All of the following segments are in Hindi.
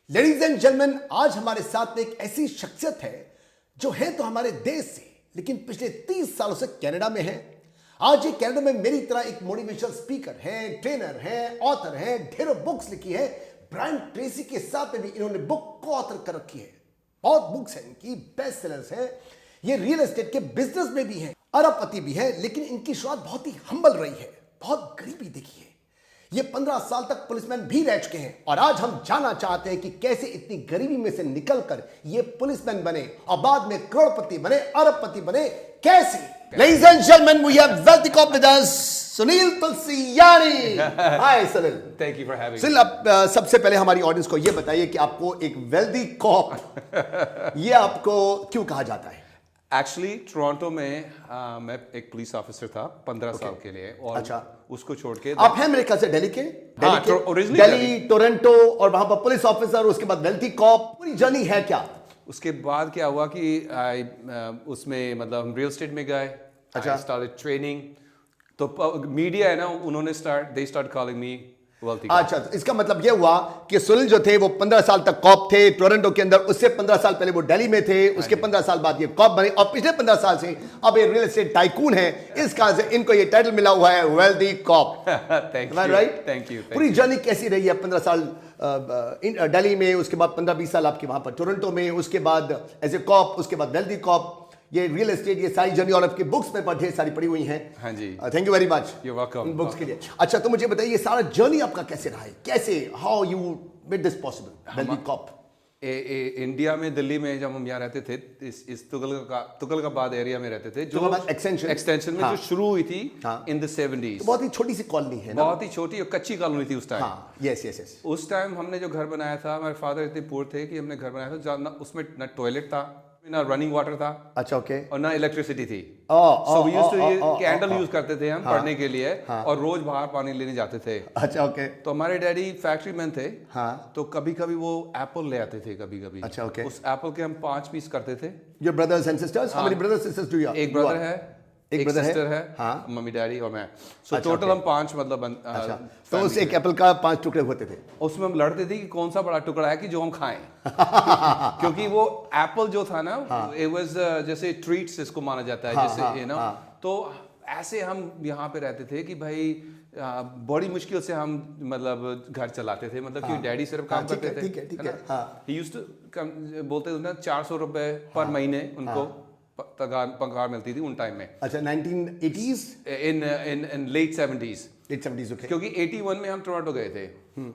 लेडीज एंड जेंटलमैन, आज हमारे साथ में एक ऐसी शख्सियत है जो है तो हमारे देश से, लेकिन पिछले 30 सालों से कनाडा में है। आज ये कनाडा में मेरी तरह एक मोटिवेशनल स्पीकर है, ट्रेनर है, ऑथर है, ढेरों बुक्स लिखी है। ब्रायन ट्रेसी के साथ में भी इन्होंने बुक को ऑथर कर रखी है। बहुत बुक्स हैं इनकी, बेस्ट सेलर्स हैं। ये रियल एस्टेट के बिजनेस में भी हैं, अरबपति भी है, लेकिन इनकी शुरुआत बहुत ही हम्बल रही है। बहुत गरीबी देखी है। ये 15 साल तक पुलिसमैन भी रह चुके हैं और आज हम जानना चाहते हैं कि कैसे इतनी गरीबी में से निकलकर ये पुलिसमैन बने और बाद में करोड़पति बने, अरबपति बने। कैसे? Ladies and gentlemen, we have wealthy cop with us, Sunil Tulsiani. Hi Sunil. Thank you for having me. Sunil, आप सबसे पहले हमारी ऑडियंस को ये बताइए कि आपको एक वेल्दी कॉप ये आपको क्यों कहा जाता है? एक्चुअली टोरंटो में मैं एक पुलिस ऑफिसर था 15 साल के लिए और अच्छा। उसको छोड़ के आप हैं मेरे ख्याल से दिल्ली के? originally दिल्ली, टोरंटो और वहां पर पुलिस ऑफिसर, उसके बाद वेल्दी कॉप, पूरी जर्नी है क्या? उसके बाद क्या हुआ कि उसमें मतलब हम रियल एस्टेट में गए। अच्छा। Started training. तो मीडिया है ना, उन्होंने they start calling me wealthy. अच्छा, तो इसका मतलब यह हुआ कि सुनील जो थे वो 15 साल तक कॉप थे टोरंटो के अंदर। उससे 15 साल पहले वो दिल्ली में थे, उसके 15 साल बाद ये कॉप बने और पिछले 15 साल से अब ये रियल एस्टेट टाइकून है। इस कारण से इनको ये टाइटल मिला हुआ है wealthy cop. Right? Thank you. पूरी जर्नी कैसी रही है? 15 साल दिल्ली में, उसके बाद 15-20 साल आपके वहां पर टोरंटो में, उसके बाद एज ए कॉप, उसके बाद वेल्दी कॉप, ये रियल एस्टेट, ये सारी जर्नी और आपकी बुक्स में ढेर सारी पड़ी हुई हैं। हाँ जी। Thank you very much. You're welcome। Books के लिए। अच्छा, तो मुझे बताइए ये सारा जर्नी आपका कैसे रहा है? कैसे, how you made this possible wealthy cop? India में, दिल्ली में जब हम यहाँ रहते थे, इस तुगलकाबाद एरिया में रहते थे, जो एक्सटेंशन में जो शुरू हुई थी इन द 70s। तो बहुत ही छोटी सी कॉलोनी है ना? बहुत ही छोटी और कच्ची कॉलोनी थी उस टाइम। Yes yes yes. उस टाइम हमने जो घर बनाया था, हमारे फादर इतने पुअर थे कि हमने घर बनाया था उसमें ना टॉयलेट था, ना रनिंग वाटर था। अच्छा, ओके। और ना इलेक्ट्रिसिटी थी। So we used to candle use करते थे हम पढ़ने के लिए और रोज बाहर पानी लेने जाते थे। अच्छा, ओके। तो हमारे डैडी फैक्ट्री मैन थे। हाँ। तो कभी कभी वो एप्पल ले आते थे कभी कभी। अच्छा, ओके। उस एप्पल के हम 5 पीस करते थे। Your brothers and sisters? How many brothers sisters do you have? एक ब्रदर है, एक सिस्टर है, हाँ। मम्मी डैडी और मैं। सो टोटल हम 5 मतलब अच्छा, तो उस एक एप्पल का 5 टुकड़े होते थे। उसमें हम लड़ते थे कि कौन सा बड़ा टुकड़ा है कि जो हम खाएं। क्योंकि वो एप्पल जो था ना, it was जैसे ट्रीट्स इसको माना जाता है, जैसे यू नो। तो ऐसे हम यहाँ पे रहते थे कि भाई बड़ी मुश्किल से हम मतलब घर चलाते थे, मतलब कि डैडी सिर्फ काम करते थे। ठीक है। He used to बोलते थे ना 400 रुपए पर महीने उनको पगार मिलती थी उन टाइम में। अच्छा, 1980s? इन लेट 70s। ओके। क्योंकि 81 में हम टोरंटो गए थे।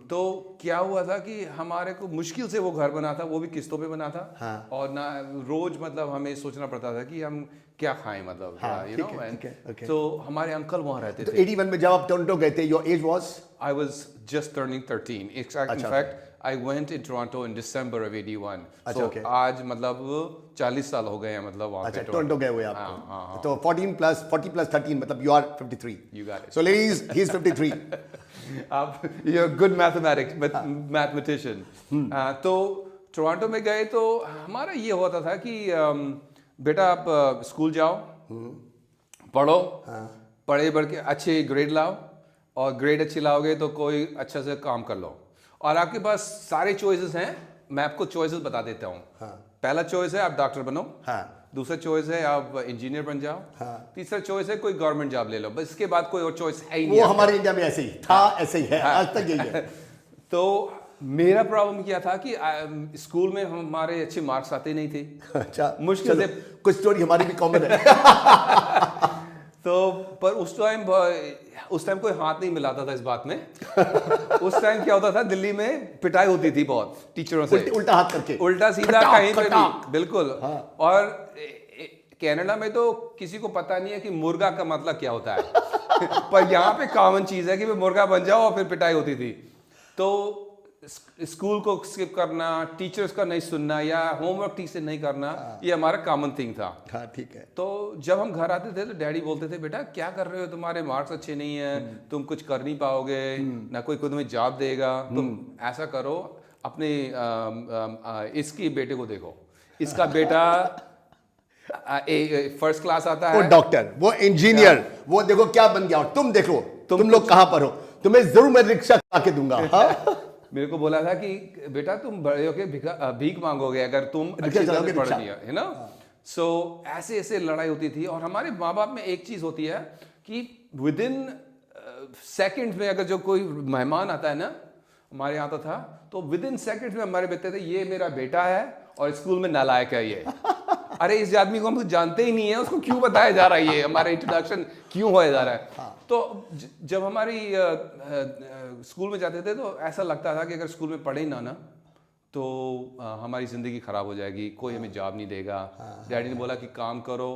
तो क्या हुआ था कि हमारे को मुश्किल से वो घर बना था, वो भी किस्तों पे बना था। और ना रोज मतलब हमें सोचना पड़ता था कि हम क्या खाएं, मतलब यू नो। तो हमारे अंकल वहाँ रहते थे। 81 में जब आप टोरंटो गए थे, your age was? I was just turning 13. In fact, I went in Toronto in December of 81. अच्छा, okay. आज मतलब 40 साल हो गए हैं मतलब वहाँ पे टोरंटो गए हुए आप। तो 40 plus 13 मतलब you are 53. You got it. So ladies, he is 53. आप you're a good mathematician. तो टोरंटो में गए तो हमारा ये होता था कि बेटा आप स्कूल जाओ, पढ़ो, पढ़े बढ़ के अच्छे ग्रेड लाओ, और ग्रेड अच्छी लाओगे तो कोई अच्छा से काम कर लो। और आपके पास सारे चॉइसेस हैं, मैं आपको चॉइसेस बता देता हूँ। पहला चॉइस है आप डॉक्टर बनो। दूसरा चॉइस है आप इंजीनियर बन जाओ। तीसरा चॉइस है कोई गवर्नमेंट जॉब ले लो। बस इसके बाद कोई और चॉइस है ही नहीं। वो हमारे इंडिया में ऐसे ही था, ऐसे ही है, आज तक यही है। तो मेरा प्रॉब्लम क्या था कि स्कूल में हमारे अच्छे मार्क्स आते नहीं थे। अच्छा, मुश्किल से कुछ स्टोरी हमारी भी कॉमन है। तो पर उस टाइम कोई हाथ नहीं मिलाता था इस बात में। उस टाइम क्या होता था, दिल्ली में पिटाई होती थी बहुत टीचरों से, उल्टा हाथ करके, उल्टा सीधा कहीं पे भी, बिल्कुल। और कनाडा में तो किसी को पता नहीं है कि मुर्गा का मतलब क्या होता है। पर यहाँ पे कॉमन चीज है कि मुर्गा बन जाओ, और फिर पिटाई होती थी। तो स्कूल को स्किप करना, टीचर्स का नहीं सुनना या होमवर्क ठीक से नहीं करना, ये हमारा कॉमन थिंग था। हाँ, ठीक है। तो जब हम घर आते थे तो डैडी बोलते थे, बेटा क्या कर रहे हो, तुम्हारे मार्क्स अच्छे नहीं है, तुम कुछ कर नहीं पाओगे, ना कोई तुम्हें जॉब देगा, तुम ऐसा करो, अपने इसकी बेटे को देखो, इसका बेटा फर्स्ट क्लास आता है, वो डॉक्टर, वो इंजीनियर, वो देखो क्या बन गया, और तुम देखो तुम लोग कहाँ पर हो, तुम्हें जरूर मैं रिक्शा आके दूंगा। मेरे को बोला था कि बेटा तुम बड़े होके भीख मांगोगे अगर तुम अच्छी तरह से पढ़ लिया, है ना। सो ऐसे ऐसे लड़ाई होती थी। और हमारे माँ बाप में एक चीज होती है कि विद इन सेकेंड में अगर जो कोई मेहमान आता है ना, हमारे यहाँ तो था, तो विद इन सेकेंड में हमारे बच्चे थे ये मेरा बेटा है और स्कूल में नालायक है ये। अरे इस आदमी को हम जानते ही नहीं है, उसको क्यों बताया जा रहा है, ये हमारा इंट्रोडक्शन क्यों होया जा रहा है। तो जब हमारी स्कूल में जाते थे तो ऐसा लगता था कि अगर स्कूल में पढ़े ना तो हमारी ज़िंदगी ख़राब हो जाएगी, कोई हमें जॉब नहीं देगा। डैडी ने बोला कि काम करो,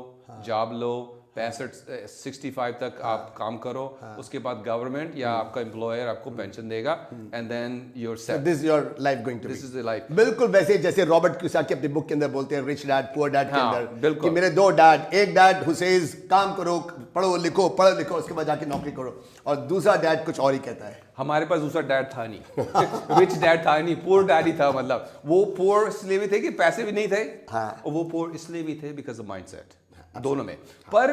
जॉब लो, 65 तक आप काम करो, उसके बाद गवर्नमेंट या आपका एम्प्लॉयर आपको पेंशन देगा, and then your set, this is your life going to be, this is the life. बिल्कुल वैसे जैसे रॉबर्ट कियोसाकी अपनी बुक के अंदर बोलते हैं रिच डैड पुअर डैड के अंदर, बिल्कुल कि मेरे दो डैड, एक डैड हु सेज काम करो, पढ़ो लिखो, पढ़ो लिखो, उसके बाद जाके नौकरी करो, और दूसरा डैड कुछ और ही कहता है। हमारे पास दूसरा डैड था नहीं। रिच डैड था नहीं, पुअर डैड ही था। मतलब वो पुअर इसलिए भी थे कि पैसे भी नहीं थे, और वो पुअर इसलिए भी थे बिकॉज ऑफ माइंडसेट, दोनों में। पर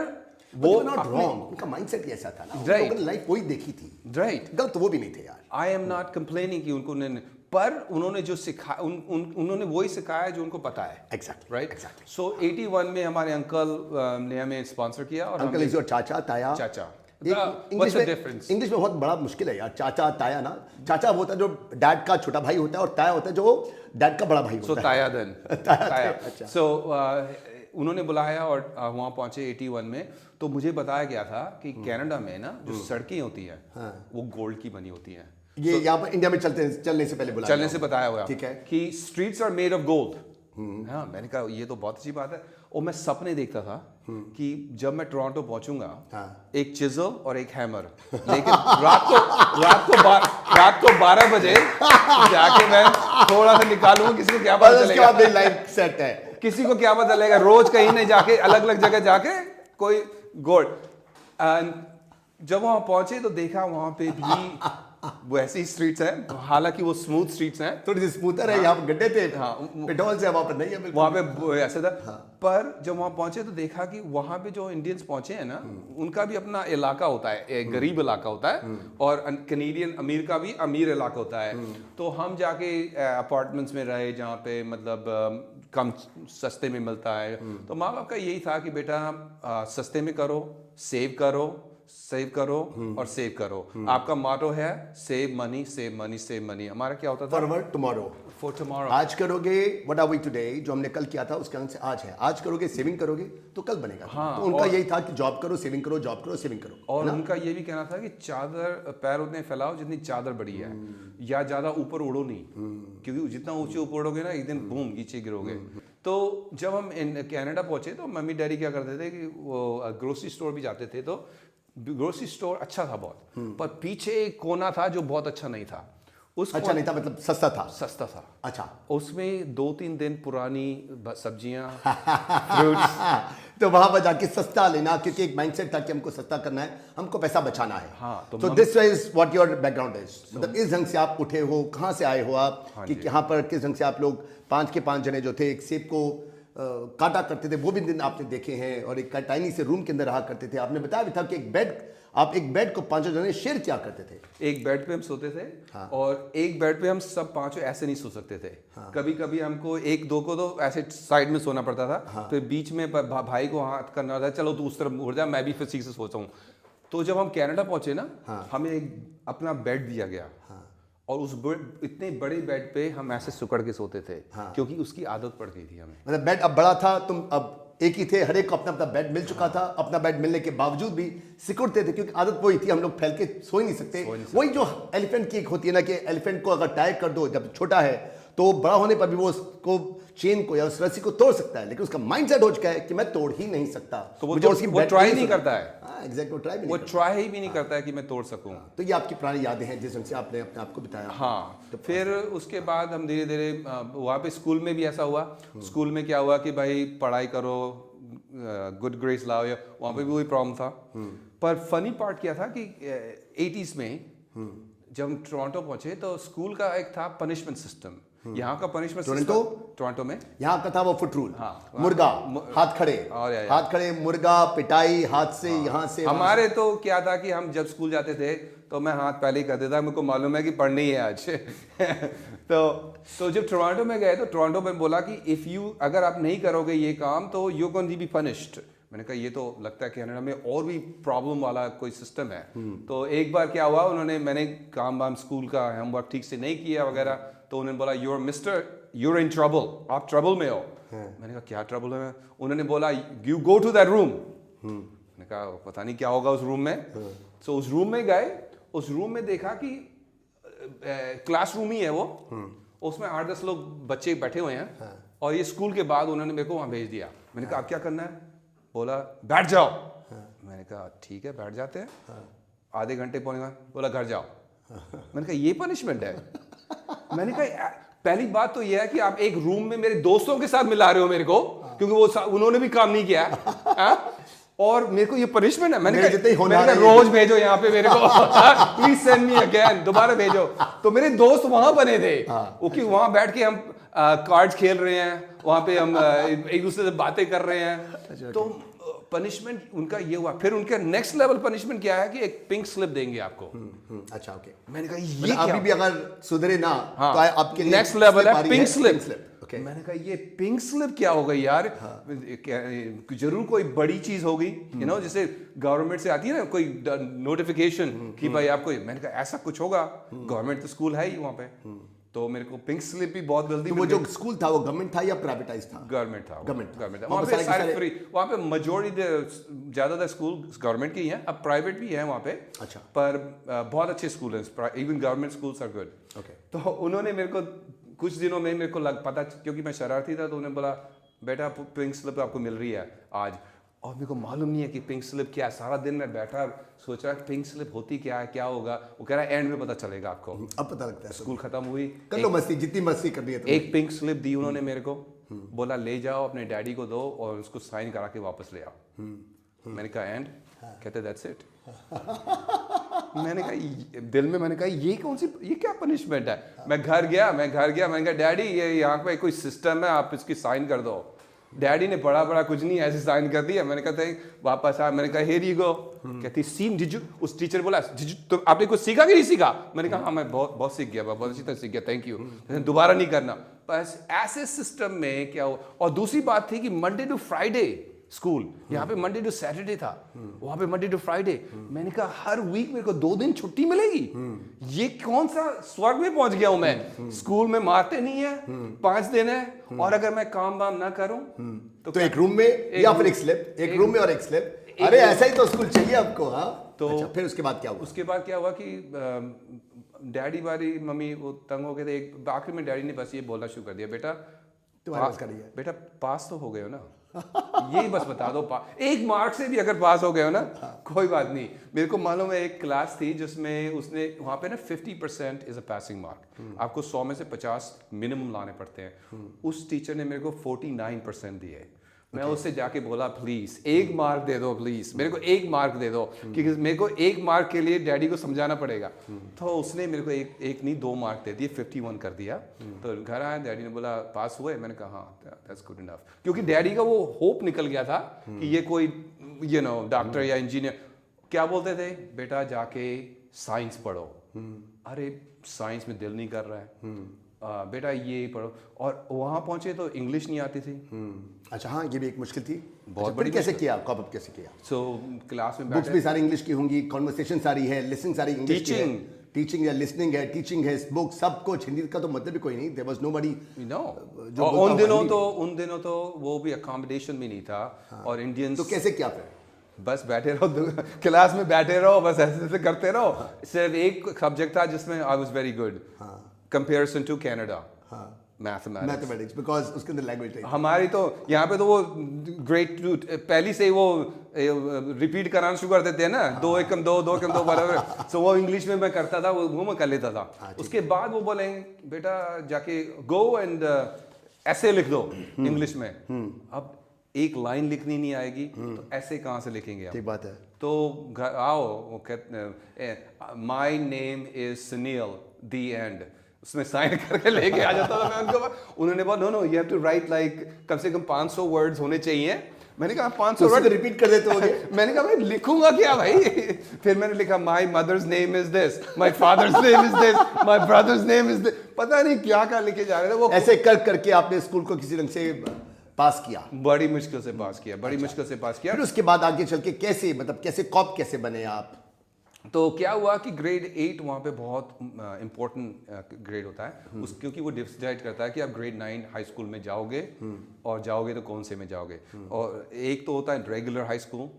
वो नॉट रॉन्ग, उनका माइंडसेट ही ऐसा था ना, राइट, लाइफ वही देखी थी, राइट, गलत वो भी नहीं थे यार। आई एम नॉट कंप्लेनिंग कि उनको पर उन्होंने जो सिखाया उन्होंने वही सिखाया जो उनको पता है। Exactly, right, exactly. सो 81 में हमारे अंकल ने हमें स्पॉन्सर किया। और अंकल इज योर चाचा, ताया? चाचा। इंग्लिश में बहुत बड़ा मुश्किल है यार, चाचा ताया ना। चाचा वो होता है जो डैड का छोटा भाई होता है, और ताया होता है जो डैड का बड़ा भाई होता है। सो ताया देन ताया। सो उन्होंने बुलाया और वहाँ पहुंचे 81 में। तो मुझे बताया गया था कि कनाडा में ना जो सड़कें होती हैं वो गोल्ड की बनी होती हैं। ये यहाँ पर इंडिया में चलने से पहले चलने से बताया हुआ, ठीक है, कि streets are made of gold. हाँ, मैंने कहा ये तो बहुत अच्छी बात है। और मैं सपने देखता था कि जब मैं टोरंटो पहुंचूंगा, एक चिजल और एक हैमर, लेकिन रात को 12 बजे जाके मैं थोड़ा सा निकालूंगा, किसी को क्या पता चलेगा, लाइफ सेट है, किसी को क्या पता चलेगा, रोज कहीं नहीं जाके अलग अलग जगह जाके कोई गोल्ड। जब वहां पहुंचे तो देखा वहां पे भी वैसी स्ट्रीट्स हैं, हालांकि वो स्मूथ स्ट्रीट्स हैं, थोड़ी सी स्मूथर है। यहाँ पर गड्ढे थे, पेट्रोल से वहां पर नहीं है, वहां पे ऐसा था। पर जब वहां पहुंचे तो देखा कि वहां पे जो इंडियंस पहुंचे हैं ना, उनका भी अपना इलाका होता है, एक गरीब इलाका होता है, और कैनेडियन अमीर का भी अमीर इलाका होता है। तो हम जाके अपार्टमेंट्स में रहे जहाँ पे मतलब कम सस्ते में मिलता है। तो माँ बाप का यही था कि बेटा सस्ते में करो, सेव करो और सेव करो। आपका मोटो है save money, save money, save money. हमारा क्या होता था, फॉर टुमारो। आज करोगे व्हाट आर वी टुडे, जो हमने कल किया था उसके अंग से आज है। आज करोगे, सेविंग करोगे तो कल बनेगा। हाँ, तो उनका यही था कि जॉब करो, सेविंग करो, जॉब करो, सेविंग करो। और उनका ये भी कहना था कि चादर पैर उतने फैलाओ जितनी चादर बड़ी है, या ज्यादा ऊपर उड़ो नहीं, क्योंकि जितना ऊंचे ऊपर उड़ोगे ना एक दिन बूम नीचे गिरोगे। तो जब हम कनाडा पहुंचे तो मम्मी डैडी क्या करते थे कि वो ग्रोसरी स्टोर भी जाते थे। तो ग्रोसरी स्टोर अच्छा था बहुत, पर पीछे एक कोना था जो बहुत अच्छा नहीं था। अच्छा नहीं था मतलब सस्ता था? सस्ता था। अच्छा। उसमें 2-3 दिन पुरानी सब्जियां, फ्रूट्स। तो वहां पर जाके सस्ता लेना, क्योंकि एक माइंडसेट था कि हमको सस्ता करना है, हमको पैसा बचाना है। हाँ, तो this is what your background is. मतलब इस ढंग से आप उठे हो, कहाँ से आए हो आप, कि यहाँ पर किस ढंग से आप लोग 5 के 5 जने जो थे एक सेब को काटा करते थे, वो भी दिन आपने देखे हैं, और एक टाइनी से रूम के अंदर रहा करते थे। आपने बताया भी था कि एक बेड को 5 जने शेयर किया करते थे। एक बेड पे हम सोते थे। हाँ। और एक बेड पे हम सब 5 ऐसे नहीं सो सकते थे। हाँ। कभी कभी हमको 1-2 को तो ऐसे साइड में सोना पड़ता था। हाँ। फिर बीच में भाई को हाथ करना था, चलो तू उस तरफ मुड़ जा, मैं भी फिर ठीक से सोचा हूँ। तो जब हम कनाडा पहुंचे ना, हाँ। हमें एक अपना बेड दिया गया। हाँ। और उस इतने बड़े बेड पे हम ऐसे सुकड़ के सोते थे। हाँ। क्योंकि उसकी आदत पड़ गई थी हमें। मतलब बेड अब बड़ा था, तुम अब एक ही थे, हर एक को अपना अपना बेड मिल चुका था। अपना बेड मिलने के बावजूद भी सिकुड़ते थे, क्योंकि आदत वही थी, हम लोग फैल के सो ही नहीं सकते। वही जो एलिफेंट की एक होती है ना, कि एलिफेंट को अगर टाई कर दो, जब छोटा है तो बड़ा होने पर भी वो उसको चेन को या उस रस्सी को तोड़ सकता है, लेकिन उसका माइंडसेट हो चुका है कि मैं तोड़ ही नहीं सकता। तो वो ट्राई नहीं करता है। एग्जैक्टली, वो ट्राई भी नहीं करता है कि मैं तोड़ सकूं। तो ये आपकी पुरानी यादें हैं जिस ढंग से आपने अपने आप को बिताया। हाँ। तो फिर उसके बाद हम धीरे धीरे वहाँ पे स्कूल में भी ऐसा हुआ। स्कूल में क्या हुआ कि भाई पढ़ाई करो, गुड ग्रेड्स लाओ, या वहाँ पे भी वही प्रॉब्लम था। पर फनी पार्ट क्या था कि 80s में जब हम टोरंटो पहुंचे तो स्कूल का एक था पनिशमेंट सिस्टम, यहाँ का पनिशमेंट टोरंटो में यहाँ का था वो फुट रूल, हाँ, मुर्गा, हाथ खड़े, और हाथ खड़े, मुर्गा, पिटाई हाथ से, यहाँ से। हमारे तो क्या था कि हम जब स्कूल जाते थे तो मैं हाथ पहले ही कर देता, मेरे को मालूम है कि पढ़नी है आज। तो जब टोरंटो में गए तो टोरंटो में बोला कि इफ यू, अगर आप नहीं करोगे ये काम तो you going to be punished. मैंने कहा ये तो लगता है कनाडा में और भी प्रॉब्लम वाला कोई सिस्टम है। तो एक बार क्या हुआ, मैंने काम वाम स्कूल का होमवर्क ठीक से नहीं किया वगैरह, तो उन्होंने बोला यूर इन ट्रबल, आप ट्रबल में हो। मैंने कहा क्या ट्रबल है? उन्होंने बोला you go to that room. मैंने कहा पता नहीं क्या होगा उस रूम में। तो उस रूम में गए, उस रूम में देखा कि क्लासरूम ही है वो, उसमें 8-10 लोग बच्चे बैठे हुए हैं, और ये स्कूल के बाद उन्होंने मेरे को वहाँ भेज दिया। मैंने कहा अब क्या करना है? बोला बैठ जाओ। मैंने कहा ठीक है बैठ जाते हैं। आधे घंटे पौने घंटे बोला घर जाओ। मैंने कहा ये पनिशमेंट है? मैंने कहा पहली बात तो ये है कि आप एक रूम में मेरे दोस्तों के साथ मिला रहे हो मेरे को, क्योंकि उन्होंने भी काम नहीं किया है, और मेरे को ये पनिशमेंट है। मैंने कहा रोज भेजो यहाँ पे मेरे को, प्लीज सेंड मी अगेन, दोबारा भेजो। तो मेरे दोस्त वहां बने थे, ओके, वहां बैठ के हम कार्ड्स खेल रहे हैं, वहां पे हम एक दूसरे से बातें कर रहे हैं। तो पनिशमेंट उनका ये हुआ। फिर उनका नेक्स्ट लेवल पनिशमेंट क्या है कि एक पिंक स्लिप देंगे आपको। अच्छा, ओके। मैंने कहा ये अभी भी अगर सुधरे ना, हाँ, तो आपके लिए नेक्स्ट लेवल है पिंक स्लिप। Okay. मैंने कहा ये पिंक स्लिप क्या हो गई यार? जरूर कोई बड़ी चीज होगी, जैसे गवर्नमेंट से आती है ना कोई नोटिफिकेशन कि भाई आपको, मैंने कहा ऐसा कुछ होगा, गवर्नमेंट तो स्कूल है ही वहाँ पे। तो मेरे को पिंक स्लिप भी बहुत जल्दी। तो वो जो स्कूल था वो गवर्नमेंट था या प्राइवेटाइज था? गवर्नमेंट था। गवर्नमेंट वहाँ पे सारे फ्री, वहाँ पे मेजोरिटी ज्यादातर स्कूल गवर्नमेंट के ही हैं, अब प्राइवेट भी है वहाँ पे। अच्छा। पर बहुत अच्छे स्कूल हैं, even government schools are good. Okay. तो उन्होंने मेरे को कुछ दिनों में मेरे को पता, क्योंकि मैं शरारती था, तो उन्होंने बोला बेटा पिंक स्लिप आपको मिल रही है आज। और मेरे को मालूम नहीं है कि पिंक स्लिप क्या है। सारा दिन मैं बैठा सोच रहा पिंक स्लिप होती क्या है, क्या होगा। वो कह रहा है एंड में पता चलेगा आपको। अब पता लगता है। स्कूल खत्म हुई, कर लो मस्ती, जितनी मस्ती करनी है। एक पिंक स्लिप दी उन्होंने मेरे को, बोला ले जाओ अपने डैडी को दो और उसको साइन करा के वापस ले आओ। मैंने कहा एंड? कहते दैट्स इट। मैंने कहा दिल में, मैंने कहा ये क्या पनिशमेंट है? मैं घर गया, मैंने कहा डैडी ये यहाँ पे कोई सिस्टम है, आप इसकी साइन कर दो। डैडी ने बड़ा कुछ नहीं ऐसे साइन कर दिया। मैंने कहा वापस आ, मैंने कहा हियर यू गो। कहती सीन डिड यू, उस टीचर बोला तो आपने कुछ सीखा कि नहीं सीखा? मैंने कहा हाँ मैं बहुत सीख गया, बहुत अच्छी तरह सीख गया, थैंक यू, दोबारा नहीं करना। बस ऐसे सिस्टम में क्या हो। और दूसरी बात थी कि मंडे टू फ्राइडे स्कूल, यहाँ पे मंडे टू सैटरडे था, वहां पे मंडे टू फ्राइडे। मैंने कहा हर वीक मेरे को 2 दिन छुट्टी मिलेगी, ये कौन सा स्वर्ग में पहुंच गया हूं मैं। स्कूल में मारते नहीं है, 5 दिन है, और अगर मैं काम वाम ना करूं तो एक रूम में या फिर एक स्लिप, एक रूम में और एक स्लिप। अरे ऐसा ही तो स्कूल चाहिए आपको। हाँ तो अच्छा, फिर उसके बाद क्या हुआ? उसके बाद क्या हुआ कि डैडी वाली मम्मी वो तंग हो गए थे। एक आखिर में डैडी ने बस ये बोलना शुरू कर दिया, बेटा पास तो हो गए हो ना, यही बस बता दो, एक मार्क से भी अगर पास हो गए हो ना कोई बात नहीं। मेरे को मालूम है एक क्लास थी जिसमें उसने वहाँ पे ना 50% इज अ पासिंग मार्क, आपको 100 में से 50 मिनिमम लाने पड़ते हैं। उस टीचर ने मेरे को 49% दिए। मैं उससे जाके बोला प्लीज 1 मार्क दे दो, प्लीज मेरे को 1 मार्क दे दो, क्योंकि मेरे को 1 मार्क के लिए डैडी को समझाना पड़ेगा। तो उसने मेरे को एक नहीं 2 मार्क दे दिए, 51 कर दिया। तो घर आया, डैडी ने बोला पास हुए? मैंने कहा हाँ दैट्स गुड इनफ, क्योंकि डैडी का वो होप निकल गया था कि ये कोई डॉक्टर या इंजीनियर। क्या बोलते थे, बेटा जाके साइंस पढ़ो। अरे साइंस में दिल नहीं कर रहा है, बेटा ये पढ़ो। और वहाँ पहुंचे तो इंग्लिश नहीं आती थी। अच्छा हाँ, ये भी एक मुश्किल थी। बहुत बड़ी। कैसे किया, कॉप अप कैसे किया? सो क्लास में बुक्स भी सारी इंग्लिश की होंगी, कॉन्वर्सेशन सारी है, लिसनिंग सारी इंग्लिश की है, टीचिंग या लिसनिंग है, टीचिंग है, बुक सब कुछ। हिंदी का तो मतलब भी कोई नहीं, देयर वाज नोबडी। उन दिनों तो वो भी अकोमोडेशन भी नहीं था। और इंडियंस तो कैसे किया फिर? बस बैठे रहो क्लास में, बैठे रहो, बस ऐसे करते रहो। सिर्फ एक सब्जेक्ट था जिसमें I was very good comparison to Canada, mathematics, because उसके अंदर लैंग्वेज नहीं। हमारी तो यहाँ पे तो वो ग्रेट पहली से ही वो रिपीट कराना शुरू कर देते हैं ना, 2 एकम 2 2 एकम 2 बराबर। सो वो इंग्लिश में मैं करता था, वो मैं कर लेता था। उसके बाद वो बोलेंगे बेटा जाके गो एंड ऐसे लिख दो इंग्लिश में। अब एक लाइन लिखनी नहीं आएगी तो ऐसे कहाँ से लिखेंगे आप? ठीक बात है। तो घर आओ, वो कहते my name is Sunil the end, उसमें साइन करके लेके आ जाता था मैं उनको। उन्होंने बोला no you have to write like कम से कम 500 वर्ड्स होने चाहिए। मैंने कहा 500 वर्ड रिपीट कर देते होगे। मैंने कहा भाई लिखूंगा क्या भाई। फिर मैंने लिखा my mother's name is this, my father's name is this, my brother's name is this, पता नहीं क्या क्या लिखे जा रहे थे वो। ऐसे कर करके आपने स्कूल को किसी ढंग से पास किया? बड़ी मुश्किल से पास किया, बड़ी मुश्किल से पास किया। फिर उसके बाद आगे चल के कैसे, मतलब कैसे कॉप कैसे बने आप? तो क्या हुआ कि ग्रेड 8 वहाँ पे बहुत इम्पोर्टेंट ग्रेड होता है उस, क्योंकि वो डिसाइड करता है कि आप ग्रेड 9 हाई स्कूल में जाओगे और जाओगे तो कौन से में जाओगे। और एक तो होता है रेगुलर हाई स्कूल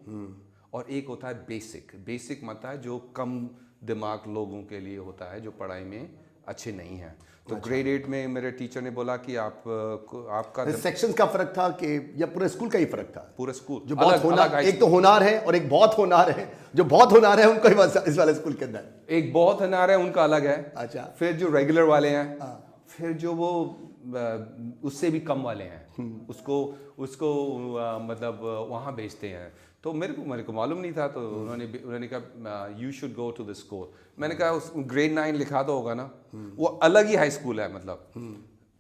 और एक होता है बेसिक। बेसिक मतलब है जो कम दिमाग लोगों के लिए होता है, जो पढ़ाई में अच्छे नहीं हैं। तो ग्रेड 8 में मेरे टीचर ने बोला कि आपका सेक्शंस का फर्क था कि या पूरे स्कूल का ही फर्क था? पूरा स्कूल जो बहुत होनार, एक तो होनार है और एक बहुत होनार है। जो बहुत होनार है उनको इस वाले स्कूल के अंदर, एक बहुत होनार है उनका अलग है। अच्छा। फिर जो रेगुलर वाले हैं, फिर जो वो उससे भी कम वाले हैं उसको मतलब वहाँ भेजते हैं। तो मेरे को मालूम नहीं था। तो उन्होंने कहा you should go to the school. मैंने कहा उस ग्रेड 9 लिखा तो होगा ना, वो अलग ही हाई स्कूल है मतलब।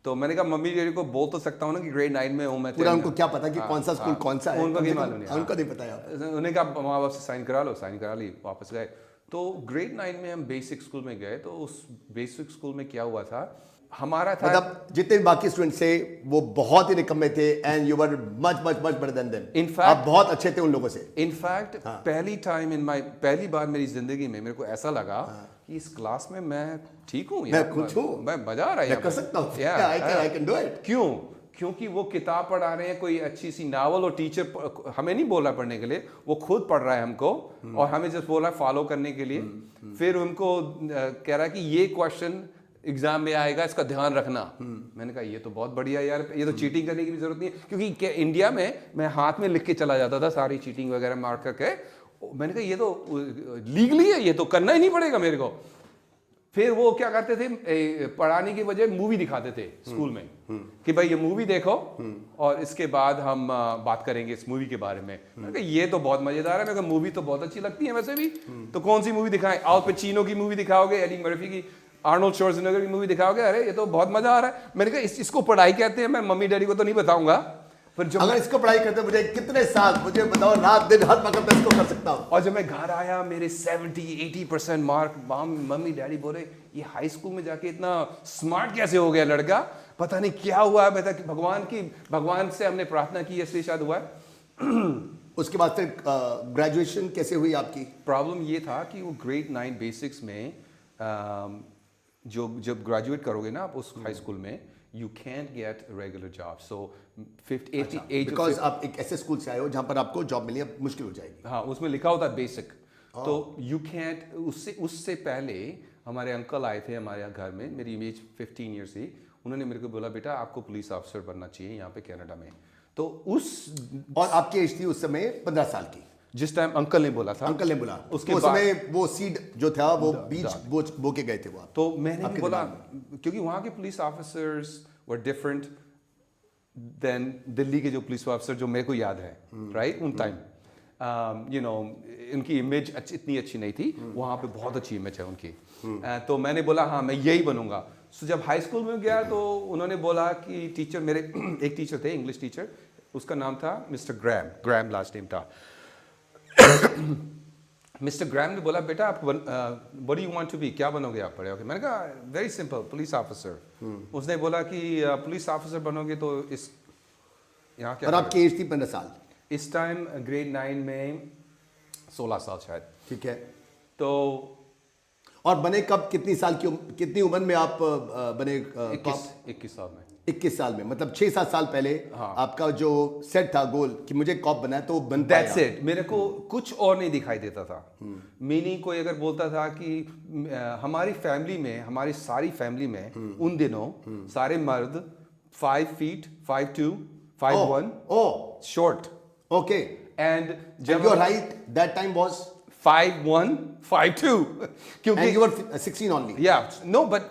तो मैंने कहा मम्मी डैडी को बोल तो सकता हूँ ना कि ग्रेड 9 में हूँ मैं। पूरा उनको क्या पता कि कौन सा स्कूल कौन सा है? उनको नहीं मालूम, उनको नहीं पता। उन्होंने कहा माँ बाप से साइन करा लो, साइन करा ली, वापस गए। तो ग्रेड 9 में हम बेसिक स्कूल में गए। तो उस बेसिक स्कूल में क्या हुआ था, हमारा था मतलब जितने भी बाकी स्टूडेंट्स थे वो बहुत ही निकम्मे थे and you were much much much better than them. In fact आप बहुत अच्छे थे उन लोगों से। इनफैक्ट पहली बार मेरी जिंदगी में मेरे को ऐसा लगा कि इस क्लास में मैं ठीक हूँ, मैं खुश हूँ, मैं मजा आ रहा है, मैं कर सकता हूँ, आई कैन डू इट। क्यों? क्योंकि वो किताब पढ़ा रहे हैं, कोई अच्छी सी नावल, और टीचर हमें नहीं बोल रहा पढ़ने के लिए, वो खुद पढ़ रहा है हमको और हमें जस्ट बोल रहा है फॉलो करने के लिए। फिर उनको कह रहा है कि ये क्वेश्चन एग्जाम में आएगा, इसका ध्यान रखना। मैंने कहा ये तो बहुत बढ़िया यार, ये तो चीटिंग करने की भी जरूरत नहीं है। क्योंकि इंडिया में मैं हाथ में लिख के चला जाता था सारी चीटिंग वगैरह मार करके। मैंने कहा ये तो लीगली है, ये तो करना ही नहीं पड़ेगा मेरे को। फिर वो क्या करते थे, पढ़ाने की बजाय मूवी दिखाते थे स्कूल में कि भाई ये मूवी देखो और इसके बाद हम बात करेंगे इस मूवी के बारे में। मैंने कहा ये तो बहुत मजेदार है। मैंने कहा मूवी तो बहुत अच्छी लगती है वैसे भी, तो कौन सी मूवी दिखाएं? अल पचिनो की मूवी दिखाओगे, एडी मर्फी की, आर्नोल्ड श्वार्ज़नेगर की मूवी दिखाओगे? अरे ये तो बहुत मजा आ रहा है। मैंने कहा इसको पढ़ाई कहते हैं, मैं मम्मी डैडी को तो नहीं बताऊंगा। पर जब अगर इसको पढ़ाई करते मुझे कितने साल, मुझे बताओ, रात दिन हर वक्त मैं इसको कर सकता हूँ। और जब मैं घर आया मेरे 70-80% मार्क, मम्मी डैडी बोले ये हाई स्कूल में जाके इतना स्मार्ट कैसे हो गया लड़का, पता नहीं क्या हुआ। मैं कि भगवान से हमने प्रार्थना की इसलिए शायद हुआ है। उसके बाद फिर ग्रेजुएशन कैसे हुई आपकी? प्रॉब्लम ये था कि वो ग्रेड 9 बेसिक्स में जब ग्रेजुएट करोगे ना आप उस हाई स्कूल में, you can't get a regular job. So 80 age because आप एक ऐसे स्कूल से आए हो जहां पर आपको जॉब मिलनी अब मुश्किल हो जाएगी। हाँ, उसमें लिखा होता है बेसिक। तो you can't, उससे पहले हमारे अंकल आए थे हमारे घर में, मेरी एज 15 ईयर्स थी। उन्होंने मेरे को बोला बेटा आपको पुलिस ऑफिसर बनना चाहिए यहाँ पे कनाडा में। तो और आपकी एज थी उस समय 15 साल की जिस टाइम अंकल ने बोला था। अंकल ने बोला उसके उस समय वो सीड जो था वो बीज बो के गए थे वो। तो मैंने भी बोला क्योंकि वहाँ के police officers were different then Delhi के जो पुलिस ऑफिसर जो मेरे को याद है, राइट, उन टाइम यू नो उनकी इमेज इतनी अच्छी नहीं थी। वहाँ पे बहुत अच्छी इमेज है उनकी। तो मैंने बोला हाँ मैं यही बनूंगा। सो जब हाई स्कूल में गया तो उन्होंने बोला कि टीचर, मेरे एक टीचर थे इंग्लिश टीचर, उसका नाम था मिस्टर ग्रैम लास्ट नेम था। मिस्टर ग्रैम ने बोला बेटा आप what do you want to be, क्या बनोगे आप पढ़े होगे? मैंने कहा वेरी सिंपल, पुलिस ऑफिसर। उसने बोला कि पुलिस ऑफिसर बनोगे तो इस यहाँ क्या। और आपकी एज थी 15 साल इस टाइम ग्रेड 9 में 16 साल शायद। ठीक है। तो और बने कब, कितनी उम्र में आप बने? 21 साल में। 21 साल में, मतलब 6-7 साल पहले। हाँ। आपका जो सेट था गोल कि मुझे कॉप बनना है तो बन पाया। That's it। मेरे को कुछ और नहीं दिखाई देता था। मीनिंग कोई अगर बोलता था कि हमारी फैमिली में, हमारी सारी फैमिली में उन दिनों सारे मर्द 5 feet 5'2", 5'1", short। ओके। एंड जब your height that time was 5'1", 5'2", क्योंकि you were 16 only। Yeah, no, but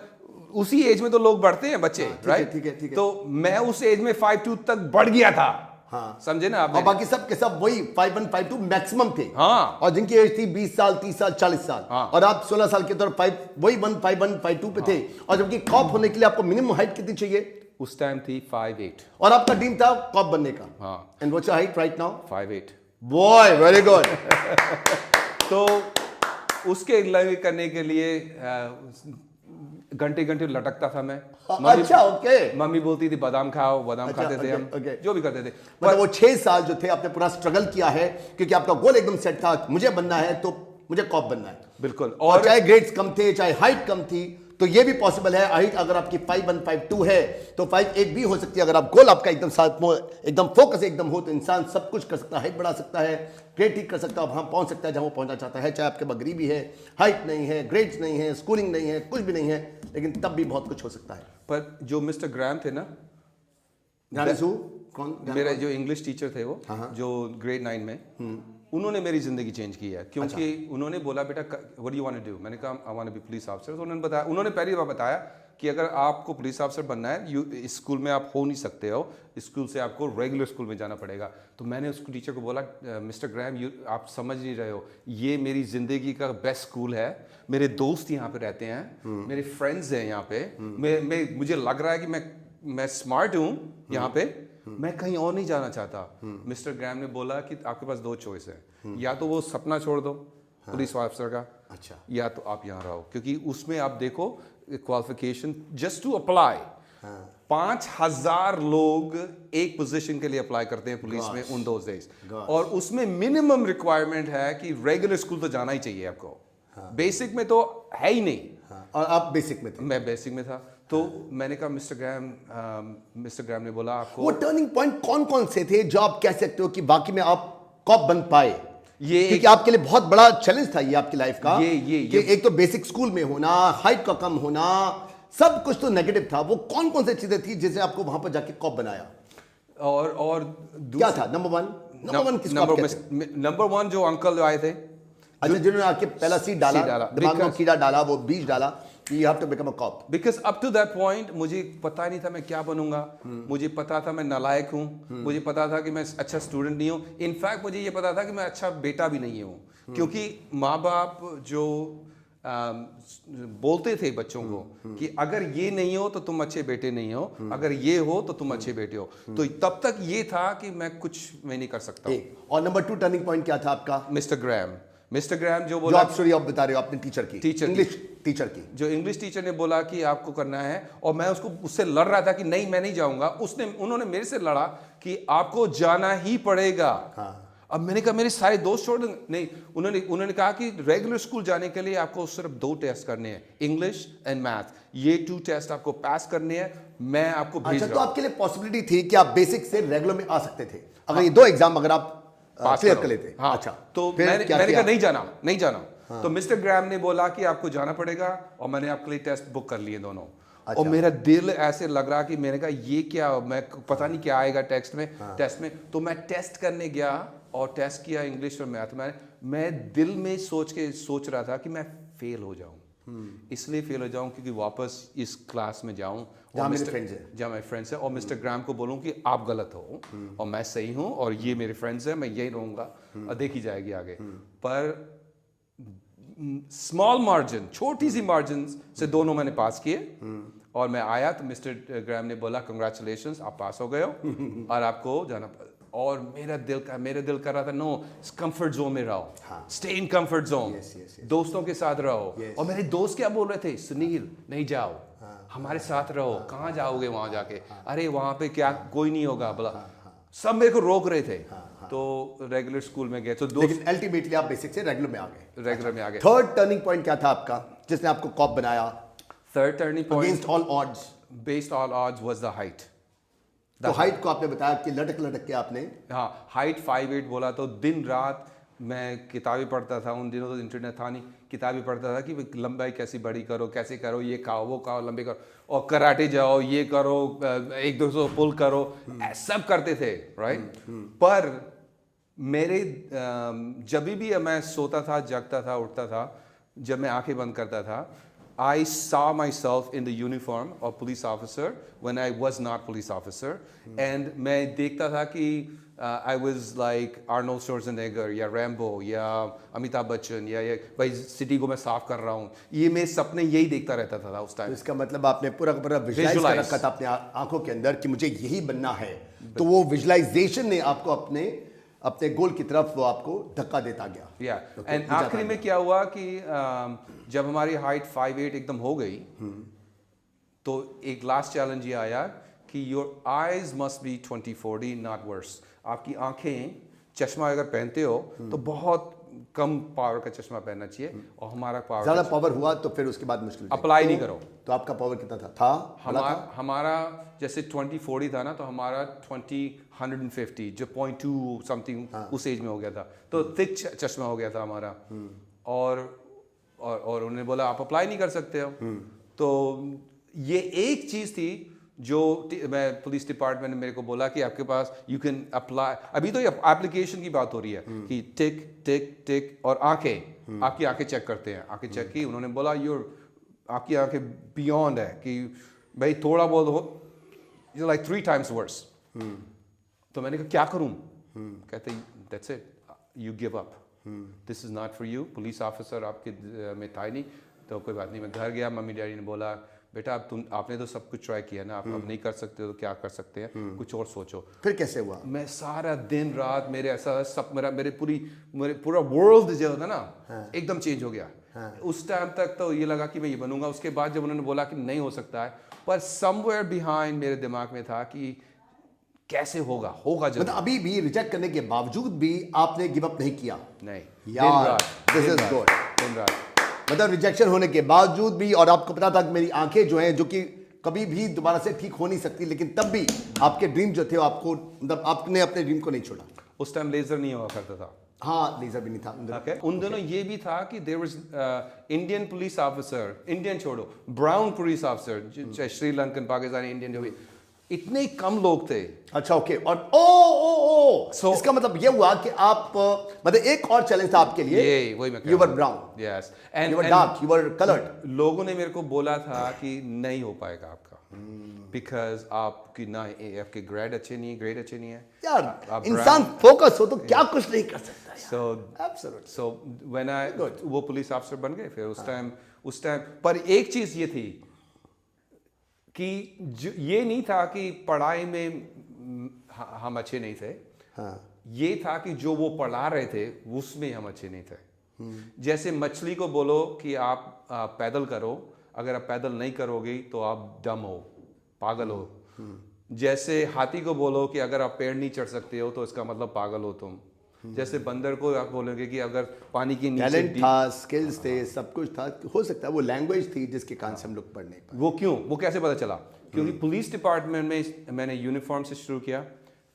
उसी एज में तो लोग बढ़ते हैं बच्चे, राइट? ठीक है। तो मैं उस एज में 5'2" तक बढ़ गया था। हाँ। समझे ना आपने? और बाकी सब के सब वही 51 52 मैक्सिमम थे। हाँ। और जिनकी एज थी 20 साल 30 साल 40 साल। हाँ। और आप 16 साल के तौर 5 वही 151 52 पे थे। और जबकि कॉप होने के लिए आपको मिनिमम हाइट कितनी चाहिए? उस टाइम थी 5'8". और आपका ड्रीम था कॉप बनने का। हाँ। And what's your height right now? 5'8". Boy very good. तो उसके लगे करने के लिए घंटे घंटे लटकता था मैं। अच्छा ओके। मम्मी बोलती थी बादाम खाओ, बादाम अच्छा, खाते थे हम, ओके। जो भी करते थे। मतलब वो 6 साल जो थे आपने पूरा स्ट्रगल किया है क्योंकि आपका गोल एकदम सेट था, मुझे बनना है तो मुझे कॉप बनना है। बिल्कुल। और चाहे ग्रेड्स कम थे, चाहे हाइट कम थी, तो ये भी पॉसिबल है। हाइट अगर आपकी 51 52 है तो 58 भी हो सकती है। अगर आप गोल आपका एकदम साथ में एकदम फोकस एकदम हो तो इंसान सब कुछ कर सकता है। हाइट बढ़ा सकता है, ग्रेड ठीक कर सकता है, वहां पहुंच सकता है जहां वो पहुंचना चाहता है। चाहे आपके पास गरीबी है, हाइट नहीं है, ग्रेड्स नहीं है, स्कूलिंग नहीं है, कुछ भी नहीं है, लेकिन तब भी बहुत कुछ हो सकता है। पर जो मिस्टर ग्राम थे ना, कौन? मेरे जो इंग्लिश टीचर थे वो, जो ग्रेड 9 में, उन्होंने मेरी जिंदगी चेंज की है। क्योंकि उन्होंने बोला बेटा what do you want to do? मैंने कहा I want to be police officer. तो उन्होंने पहली बार बताया कि अगर आपको पुलिस ऑफिसर बनना है, इस स्कूल में आप हो नहीं सकते हो, स्कूल से आपको रेगुलर स्कूल में जाना पड़ेगा। तो मैंने उस टीचर को बोला मिस्टर ग्राम आप समझ नहीं रहे हो, ये मेरी ज़िंदगी का बेस्ट स्कूल है, मेरे दोस्त यहाँ पे रहते हैं, मेरे फ्रेंड्स हैं यहाँ पे, मुझे लग रहा है कि मैं स्मार्ट हूँ यहाँ पे, मैं कहीं और नहीं जाना चाहता। मिस्टर ग्राम ने बोला कि आपके पास 2 चॉइस है, या तो वो सपना छोड़ दो पुलिस ऑफिसर का, अच्छा, या तो आप यहाँ रहो। क्योंकि उसमें आप देखो क्वालिफिकेशन जस्ट टू अप्लाई, 5000 लोग एक पोजीशन के लिए अप्लाई करते हैं पुलिस में उन दोज डेज। और उसमें मिनिमम रिक्वायरमेंट है कि रेगुलर स्कूल तो जाना ही चाहिए आपको। बेसिक में तो है ही नहीं। और आप बेसिक में थे? मैं बेसिक में था। तो मैंने कहा मिस्टर ग्राम ने बोला आपको वो टर्निंग पॉइंट कौन कौन से थे जो आप कह सकते हो कि वाकई में आप कॉप बन पाए? ये क्योंकि आपके लिए बहुत बड़ा चैलेंज था ये आपकी लाइफ का। ये कि एक तो बेसिक स्कूल में होना, हाइट का कम होना, सब कुछ तो नेगेटिव था। वो कौन कौन सी चीजें थी जिसे आपको वहां पर जाके कॉप बनाया? और क्या था नंबर वन? नंबर 1 जो अंकल आए थे, अच्छा, जिन्होंने आके पहला सीड डाला, दिमाग में कीड़ा डाला, वो बीज डाला, you have to become a cop. Because up to that point मुझे पता नहीं था मैं क्या बनूंगा। मुझे पता था मैं नालायक हूँ, मुझे पता था कि मैं अच्छा स्टूडेंट नहीं हूँ। इनफैक्ट मुझे ये पता था कि मैं अच्छा बेटा भी नहीं हूँ, क्योंकि माँ बाप जो बोलते थे बच्चों को कि अगर ये नहीं हो तो तुम अच्छे बेटे नहीं हो, अगर ये हो तो तुम अच्छे बेटे हो। तो तब तक ये था कि मैं कुछ मैं नहीं कर सकता हूँ। और नंबर 2 टर्निंग पॉइंट क्या था आपका? मिस्टर ग्राम जो बोला, आप स्टोरी आप बता रहे हो अपने टीचर की, इंग्लिश टीचर की, जो इंग्लिश टीचर ने बोला कि आपको करना है, और मैं उससे लड़ रहा था कि नहीं मैं नहीं जाऊंगा। उन्होंने मेरे से लड़ा कि आपको जाना ही पड़ेगा। अब मैंने कहा मेरे सारे दोस्त छोड़ देंगे, नहीं। उन्होंने कहा कि रेगुलर स्कूल जाने के लिए आपको सिर्फ 2 टेस्ट करने हैं, इंग्लिश एंड मैथ। ये 2 टेस्ट आपको पास करने हैं, मैं आपको भेज रहा हूं। तो आपके लिए पॉसिबिलिटी थी कि आप बेसिक से रेगुलर में आ सकते थे अगर ये 2 एग्जाम अगर आप क्लियर कर लेते। हाँ। अच्छा, तो मैंने कहा नहीं जाना। तो मिस्टर ग्राम ने बोला कि आपको जाना पड़ेगा, और मैंने आपके लिए टेस्ट बुक कर लिए दोनों। अच्छा। और मेरा दिल ऐसे लग रहा कि मैंने कहा ये क्या, मैं पता नहीं क्या आएगा टेस्ट में। तो मैं टेस्ट करने गया और टेस्ट किया इंग्लिश और मैथ में। मैं दिल में सोच रहा था कि मैं फेल हो जाऊं, इसलिए फेल हो जाऊं क्योंकि वापस इस क्लास में जाऊं जहाँ मेरे फ्रेंड्स हैं, और मिस्टर ग्राम को बोलूं कि आप गलत हो और मैं सही हूं, और ये मेरे फ्रेंड्स हैं, मैं यही रहूंगा और देखी जाएगी आगे। पर स्मॉल मार्जिन, छोटी सी मार्जिन से दोनों मैंने पास किए, और मैं आया तो मिस्टर ग्राम ने बोला कंग्रेचुलेशंस, आप पास हो गए हो और आपको जाना। और मेरा दिल कर रहा था नो, कंफर्ट जोन में रहो, स्टे इन कंफर्ट जोन, दोस्तों के साथ रहो। और मेरे दोस्त क्या बोल रहे थे, सुनील नहीं जाओ, हमारे साथ रहो, कहाँ जाओगे वहां जाके, अरे वहां पे क्या कोई नहीं होगा, बोला सब मेरे को रोक रहे थे। तो रेगुलर स्कूल में गए, तो लेकिन अल्टीमेटली आप बेसिक से रेगुलर में आ गए। 3rd टर्निंग पॉइंट क्या था आपका जिसने आपको कॉप बनाया? 3rd turning point, against all odds, based all odds, was the height. तो हाइट को आपने बताया कि लटक के आपने, हाँ, हाइट 5'8" बोला। तो दिन रात मैं किताबें पढ़ता था, उन दिनों तो इंटरनेट था नहीं, किताबें पढ़ता था कि लंबाई कैसी बड़ी करो, कैसे करो, ये खाओ वो खाओ, लंबे करो, और कराटे जाओ, ये करो, 1-2 पुल करो, सब करते थे, राइट। पर मेरे जब भी मैं सोता था, जगता था, उठता था, जब मैं आंखें बंद करता था, I saw myself in the uniform of police officer when I was not police officer, and मैं देखता था कि I was like Arnold Schwarzenegger या Rambo या अमिताभ बच्चन या भाई सिटी को मैं साफ कर रहा हूँ, ये मैं सपने यही देखता रहता था उस तो टाइम. इसका मतलब आपने पूरा का पूरा विजुलाइज कर रखा था अपने आंखों के अंदर कि मुझे यही बनना है, तो वो विजुलाइजेशन ने आपको अपने गोल की तरफ वो आपको धक्का देता गया. एंड आखिरी में क्या हुआ कि जब हमारी हाइट 5'8" एकदम हो गई, तो एक लास्ट चैलेंज ये आया कि your eyes must be 20/40 not worse. आपकी आंखें, चश्मा अगर पहनते हो तो बहुत कम पावर का चश्मा पहनना चाहिए, और हमारा पावर ज्यादा पावर हुआ तो फिर उसके बाद मुश्किल अप्लाई नहीं करो. तो आपका पावर कितना था? हमारा जैसे 20/40 था ना, तो हमारा 20/150 जो 0.2 समथिंग उस एज में हो गया था, तो थिक चश्मा हो गया था हमारा. और उन्होंने बोला आप अप्लाई नहीं कर सकते हो. तो ये एक चीज थी जो मैं पुलिस डिपार्टमेंट ने मेरे को बोला कि आपके पास यू कैन अप्लाई. अभी तो ये एप्लीकेशन की बात हो रही है कि टिक टिक टिक, और आंखें, आपकी आंखें चेक करते हैं. आंखें चेक की, उन्होंने बोला आपकी आंखें बियॉन्ड है कि भाई थोड़ा बहुत हो, यू लाइक 3 times वर्स. तो मैंने कहा क्या करूं? कहते that's it, you give up, this is not for you. Police officer आपके में था ही नहीं. तो कोई बात नहीं, मैं घर गया, मम्मी डैडी ने बोला बेटा अब आपने तो सब कुछ ट्राई किया ना, आप अब नहीं कर सकते हो तो क्या कर सकते हैं, कुछ और सोचो. फिर कैसे हुआ? मैं सारा दिन रात मेरे ऐसा सब मेरे पूरा वर्ल्ड जो होता ना, एकदम चेंज हो गया. उस टाइम तक तो ये लगा कि मैं ये बनूंगा. उसके बाद जब उन्होंने बोला कि नहीं हो सकता है, पर समवेयर बिहाइंड मेरे दिमाग में था कि कैसे होगा जरूर. मतलब अभी भी रिजेक्ट करने के बावजूद भी आपने गिव अप नहीं किया? नहीं यार, दिस इज गुड. दिन रात मतलब रिजेक्शन होने के बावजूद भी, और आपको पता था कि मेरी आंखें जो हैं, जो कि कभी भी दोबारा से ठीक हो नहीं सकती, लेकिन तब भी आपके ड्रीम जो थे आपको, मतलब आपने अपने ड्रीम को नहीं छोड़ा. उस टाइम लेजर नहीं हुआ करता था. हाँ, लेजर भी नहीं था. Okay. उन दिनों ये भी था कि there was Indian police officer, Indian छोड़ो, ब्राउन पुलिस ऑफिसर, चाहे श्रीलंकन, पाकिस्तानी, इंडियन, जो भी इतने कम लोग थे. अच्छा, ओके. और So, इसका मतलब ये हुआ कि आप, मतलब एक और चैलेंज था आपके लिए. वही मैं you were brown, yes, and you were dark, you were coloured. लोगों ने मेरे को बोला था कि नहीं हो पाएगा आपका, बिकॉज आपकी ना आपके ग्रेड अच्छे नहीं है. यार इंसान फोकस हो तो क्या कुछ नहीं कर सकता. सो व्हेन आई वो पुलिस ऑफिसर बन गए. फिर उस टाइम पर एक चीज ये थी कि ये नहीं था कि पढ़ाई में हम अच्छे नहीं थे. ये था कि जो वो पढ़ा रहे थे उसमें हम अच्छे नहीं थे. जैसे मछली को बोलो कि आप पैदल करो, अगर आप पैदल नहीं करोगे तो आप डम हो, पागल हो. जैसे हाथी को बोलो कि अगर आप पेड़ नहीं चढ़ सकते हो तो इसका मतलब पागल हो तुम. जैसे बंदर को आप बोलोगे कि अगर पानी के नीचे, टैलेंट था, स्किल्स थे, सब कुछ था, हो सकता है वो लैंग्वेज थी जिसके कारण से हम लोग पढ़ नहीं पाए. वो कैसे पता चला? क्योंकि पुलिस डिपार्टमेंट में मैंने यूनिफॉर्म से शुरू किया,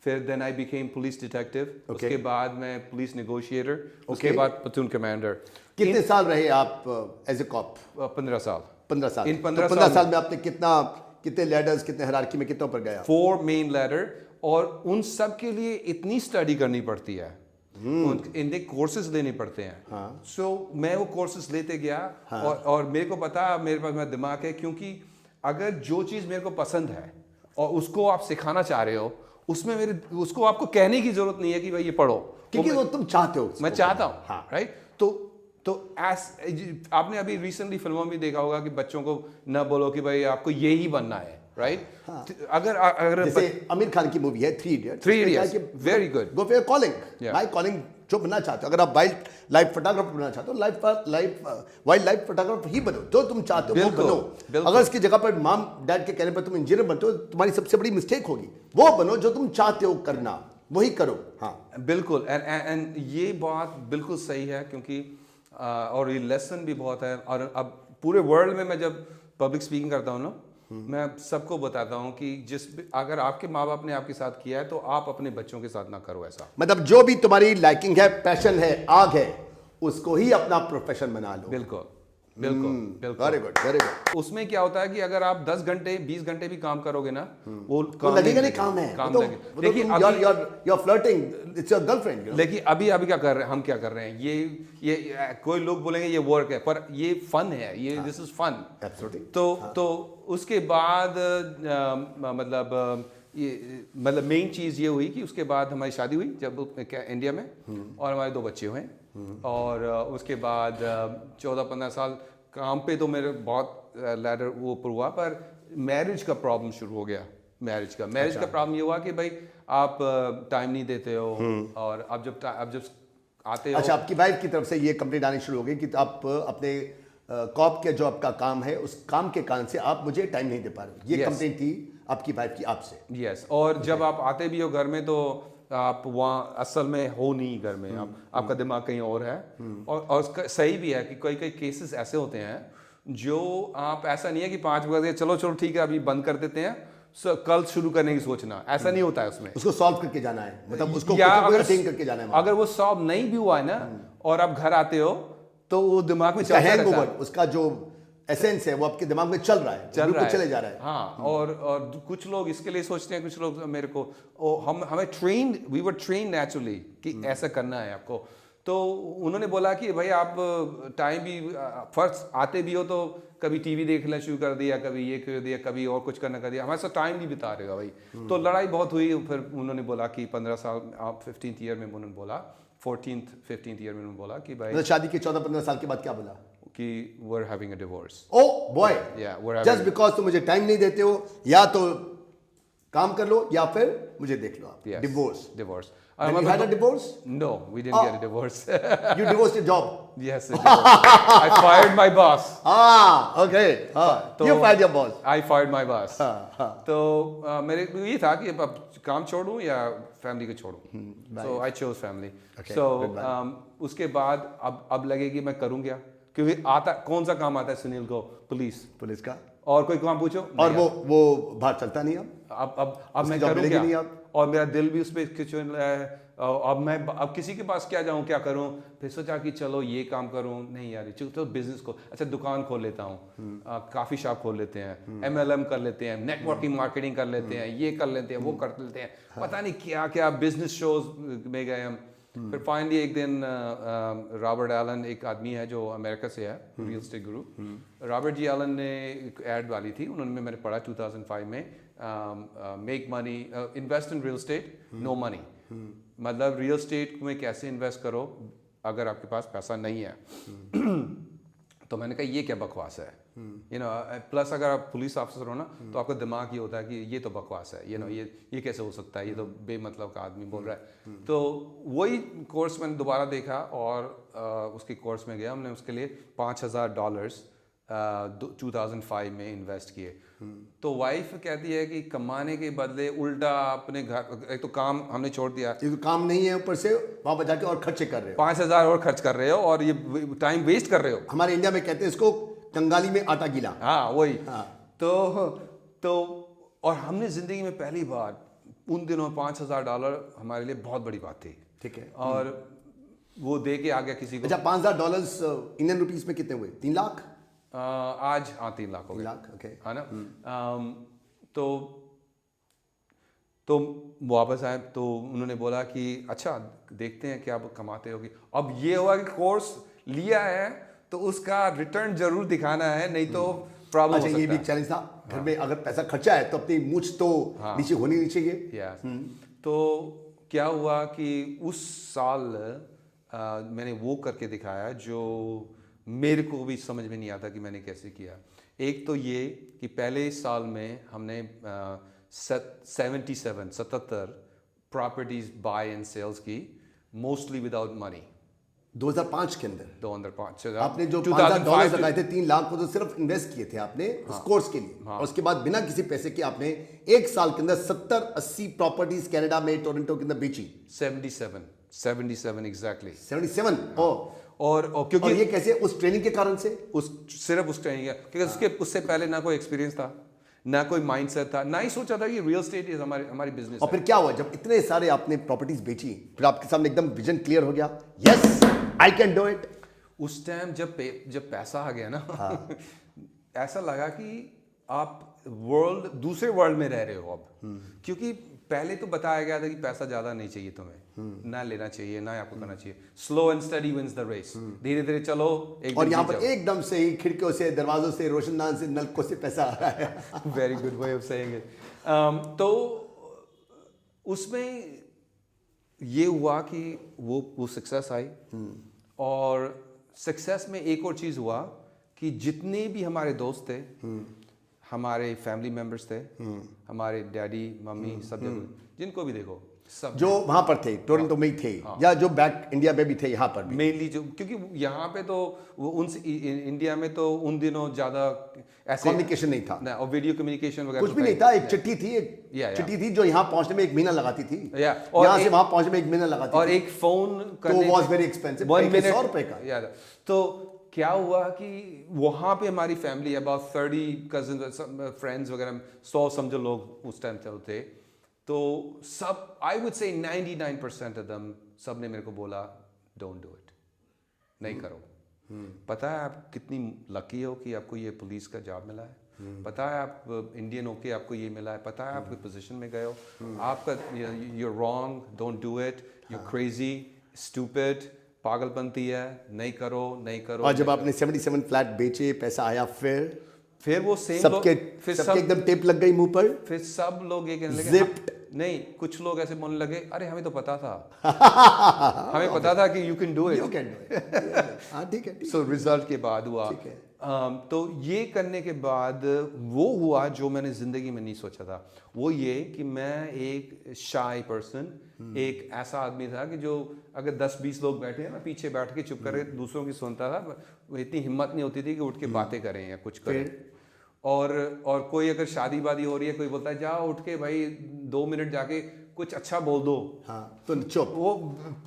फिर then I became police detective, उसके बाद मैं पुलिस नेगोशिएटर, उसके बाद प्लटून कमांडर. कितने साल रहे आप एज ए कॉप? 15 साल. 15 साल. इन 15 साल में आपने कितने लैडर्स, कितने हायरार्की में कितनों पर गया? 4 मेन लैडर, और उन सब के लिए इतनी स्टडी करनी पड़ती है, इनके कोर्सेज लेने पड़ते हैं. सो मैं वो कोर्सेज लेते गया. और मेरे को पता, मेरे पास मेरा दिमाग है, क्योंकि अगर जो चीज मेरे को पसंद है और उसको आप सिखाना चाह रहे हो, उसमें उसको आपको कहने की जरूरत नहीं है कि भाई ये पढ़ो, क्योंकि वो तुम चाहते हो. मैं चाहता हूँ, राइट. तो आपने अभी रिसेंटली फिल्मों में देखा होगा कि बच्चों को न बोलो कि भाई आपको यही बनना है, राइट. अगर जैसे आमिर खान की मूवी है 3 Idiots, very good, go for calling, my calling, जो बनना चाहते हो. अगर आप वाइल्ड लाइफ फोटोग्राफर बनना चाहते हो, वाइल्ड लाइफ फोटोग्राफर ही बनो, जो तुम चाहते हो वो बनो. अगर इसकी जगह पर मॉम डैड के कहने पर तुम इंजीनियर बनते हो, तुम्हारी सबसे बड़ी मिस्टेक होगी. वो बनो जो तुम चाहते हो करना, वही करो. हाँ, बिल्कुल. एंड ये बात बिल्कुल सही है, क्योंकि और ये लेसन भी बहुत है. और अब पूरे वर्ल्ड में मैं जब पब्लिक स्पीकिंग करता हूँ ना, मैं सबको बताता हूँ कि अगर आपके माँ बाप ने आपके साथ किया है तो आप अपने बच्चों के साथ ना करो ऐसा. मतलब जो भी तुम्हारी लाइकिंग है, पैशन है, आग है, उसको ही अपना प्रोफेशन बना लो. बिल्कुल. बिल्कुल बिल्कुल। Very good, very good. उसमें क्या होता है कि अगर आप 10 घंटे 20 घंटे भी काम करोगे ना, वो तो काम लगेगा नहीं काम है, काम तो लगे। लेकिन यू अभी are flirting, it's your girlfriend. लेकिन अभी अभी क्या कर रहे हैं, हम क्या कर रहे हैं, ये कोई लोग बोलेंगे ये वर्क है, पर ये फन है, ये दिस इज फन। एब्सोल्युटली। तो उसके बाद मतलब मेन चीज़ ये हुई कि उसके बाद हमारी शादी हुई जब इंडिया में, और हमारे 2 बच्चे हुए, और उसके बाद 14-15 साल काम पे तो मेरे बहुत लैडर वो ऊपर हुआ, पर मैरिज का प्रॉब्लम शुरू हो गया। मैरिज का प्रॉब्लम ये हुआ कि भाई आप टाइम नहीं देते हो, और अब जब आते हो। अच्छा, आपकी वाइफ की तरफ से ये कंप्लेंट आनी शुरू हो गई कि आप अपने कॉप के जो आपका काम है उस काम के कारण से आप मुझे टाइम नहीं दे पा रहे। ये कंप्लेंट थी आपकी वाइफ की आपसे। यस, और जब आप आते भी हो घर में तो आप वहाँ असल में हो नहीं घर में, आपका दिमाग कहीं और है। और सही भी है कि कई केसेस ऐसे होते हैं जो आप, ऐसा नहीं है कि 5 बजे चलो ठीक है अभी बंद कर देते हैं, कल शुरू करने की सोचना, ऐसा नहीं होता है उसमें। उसको सॉल्व करके जाना है, मतलब उसको करके जाना है। अगर वो सॉल्व नहीं भी हुआ है ना, और आप घर आते हो तो वो दिमाग में चलता रहता है, उसका जो एसेंस है वो आपके दिमाग में चल रहा है, चले जा रहा है। हाँ, और कुछ लोग इसके लिए सोचते हैं, कुछ लोग मेरे को हमें वी वर ट्रेन नेचुरली कि ऐसा करना है आपको। तो उन्होंने बोला कि भाई आप टाइम भी फर्स्ट आते भी हो तो कभी टीवी देखना शुरू कर दिया, कभी ये कर दिया, कभी और कुछ करना कर दिया, हमारे साथ टाइम नहीं बिता रहे हो भाई। तो लड़ाई बहुत हुई। फिर उन्होंने बोला कि 15 साल, आप 15th ईयर में उन्होंने बोला, 14th-15th ईयर में उन्होंने बोला कि भाई, शादी के 14-15 साल के बाद क्या बोला कि we're having a divorce. Oh boy, yeah, we're just because तुम मुझे टाइम नहीं देते हो, या तो काम कर लो या फिर मुझे देख लो आप। Yes, divorce. And you had a divorce? No, we didn't get a divorce. You divorced your job? Yes, I fired my boss. Okay. You fired your boss. I fired my boss. तो मेरे को ये था कि अब काम छोड़ूं या फैमिली को छोड़ूं। So I chose family. Okay, so उसके बाद अब लगे कि मैं करूं क्या, क्योंकि कौन सा काम आता है सुनील को, पुलिस का, और कोई काम पूछो और वो बाहर चलता नहीं। अब मैं करूं क्या, और मेरा दिल भी उस पर खिंचने लगा है। अब किसी के पास क्या जाऊं, क्या करूं। फिर सोचा कि चलो ये काम करूं, नहीं यार तो बिजनेस को, अच्छा दुकान खोल लेता हूं, काफ़ी शॉप खोल लेते हैं, MLM कर लेते हैं, नेटवर्किंग मार्केटिंग कर लेते हैं, ये कर लेते हैं, वो कर लेते हैं, पता नहीं क्या क्या बिजनेस शोज में गए हम। फिर फाइनली एक दिन रॉबर्ट एलन, एक आदमी है जो अमेरिका से है, रियल एस्टेट गुरु, रॉबर्ट जी एलन ने एक ऐड वाली थी, उन्होंने, मैंने पढ़ा 2005 में, make money, invest in real estate, no money. मतलब रियल एस्टेट में कैसे इन्वेस्ट करो अगर आपके पास पैसा नहीं है। तो मैंने कहा ये क्या बकवास है, प्लस अगर आप पुलिस ऑफिसर हो ना, तो आपका दिमाग ये होता है कि ये तो बकवास है, ये कैसे हो सकता है, ये तो बेमतलब का आदमी बोल रहा है। तो वही कोर्स मैंने दोबारा देखा और उसके कोर्स में गया। हमने उसके लिए $5,000 2005 में इन्वेस्ट किए। तो वाइफ कहती है कि कमाने के बदले उल्टा अपने घर, एक तो काम हमने छोड़ दिया, ये तो काम नहीं है, ऊपर से वहां पर जाके और खर्चे कर रहे हो, 5,000 और खर्च कर रहे हो, और ये टाइम वेस्ट कर रहे हो। हमारे इंडिया में कहते हैं इसको कंगाली में आटा गीला। हाँ वही। तो और हमने जिंदगी में पहली बार उन दिनों $5,000 हमारे लिए बहुत बड़ी बात थी। ठीक है। और वो दे के आ गया किसी को। अच्छा, $5,000 इंडियन रुपीस में कितने हुए? 3 लाख? आज 3 लाख हो गए। 3 लाख, ओके, है ना। तो वापस आए तो उन्होंने बोला कि अच्छा देखते हैं क्या आप कमाते होगी। अब ये हुआ कि कोर्स लिया है तो उसका रिटर्न जरूर दिखाना है, नहीं तो प्रॉब्लम हो सकता है। ये भी एक चैलेंज था। घर में अगर पैसा खर्चा है तो अपनी मूंछ तो नीचे होनी नहीं चाहिए। तो क्या हुआ कि उस साल मैंने वो करके दिखाया जो मेरे को भी समझ में नहीं आता कि मैंने कैसे किया। एक तो ये कि पहले साल में हमने 77 प्रॉपर्टीज बाय एंड सेल्स की, मोस्टली विदाउट मनी। 2005 के अंदर 2005 आपने जो $5,000 लगाए थे, 3 लाख को तो सिर्फ इन्वेस्ट किए थे आपने उस कोर्स के लिए। और उसके बाद बिना किसी पैसे के आपने एक साल के अंदर 70-80 प्रॉपर्टीज कनाडा में, टोरंटो के अंदर बेची। 77 एग्जैक्टली 77। और क्योंकि ये कैसे? उस ट्रेनिंग के कारण से? सिर्फ उस ट्रेनिंग, क्योंकि उससे पहले ना कोई एक्सपीरियंस था, ना कोई माइंडसेट था, ना ही सोचा था कि रियल एस्टेट इज हमारी बिजनेस। और फिर क्या हुआ जब इतने सारे आपने प्रॉपर्टीज बेची? फिर आपके सामने एकदम विजन क्लियर हो गया, yes I can do it. उस टाइम जब पैसा आ गया ना ऐसा लगा कि आप दूसरे वर्ल्ड में रह रहे हो अब, क्योंकि पहले तो बताया गया था कि पैसा ज्यादा नहीं चाहिए तुम्हें, ना लेना चाहिए, ना आपको करना चाहिए, slow and study wins the race, धीरे धीरे चलो एक और यहाँ पर एकदम से ही खिड़कियों से, दरवाजों से, रोशनदान से, नलकों से पैसा आ रहा है। Very good way of saying it. तो उसमें ये हुआ कि वो सक्सेस आई, और सक्सेस में एक और चीज हुआ कि जितने भी हमारे दोस्त थे, हमारे फैमिली मेंबर्स थे, हमारे डैडी मम्मी सब जिनको भी देखो, सब जो वहां पर थे टोरंटो में ही थे, या जो बैक इंडिया में भी थे, यहाँ पर भी मेनली जो, क्योंकि यहाँ पे तो वो इंडिया में तो उन दिनों ज्यादा ऐसे कम्युनिकेशन नहीं था ना, और वीडियो कम्युनिकेशन वगैरह कुछ भी नहीं था। एक चिट्ठी थी, चिट्ठी थी जो यहाँ पहुंचने में 1 महीना लगाती थी, और यहाँ से वहां पहुंचने में 1 महीना लगाती थी, और एक फोन करने तो वाज वेरी एक्सपेंसिव, 1 मिनट 100 रुपए का। तो क्या हुआ कि वहां पे हमारी फैमिली अबाउट 30 कजिन फ्रेंड्स वगैरह 100 समझो लोग उस टाइम थे, तो सब I would say 99% of them सब ने मेरे को बोला डोंट डू इट, नहीं करो। पता है आप कितनी लकी हो कि आपको ये पुलिस का जॉब मिला है, पता है आप इंडियन होके आपको ये मिला है, पता है आप कोई पोजीशन में गए हो, आपका you are wrong, don't do it, you crazy, stupid, पागलपंती है, नहीं करो नहीं करो। और जब आपने 77 फ्लैट बेचे, पैसा आया, फिर वो सेम सबके एकदम टेप लग गई मुंह पर, फिर सब लोग ये कहने लगे Zipped. नहीं, कुछ लोग ऐसे बोलने लगे अरे हमें तो पता था हमें पता था कि you can do it, you can do it. हाँ ठीक है। सो रिजल्ट के बाद हुआ, तो ये करने के बाद वो हुआ जो मैंने जिंदगी में नहीं सोचा था, वो ये कि मैं एक शाय पर्सन, एक ऐसा आदमी था कि जो अगर 10-20 लोग बैठे हैं ना पीछे बैठ के चुप करके दूसरों की सुनता था, वो इतनी हिम्मत नहीं होती थी कि उठ के बातें करें या कुछ करें। और कोई अगर शादी वादी हो रही है, कोई बोलता है जाओ उठ के भाई 2 मिनट जाके कुछ अच्छा बोल दो, हाँ तो चुप, वो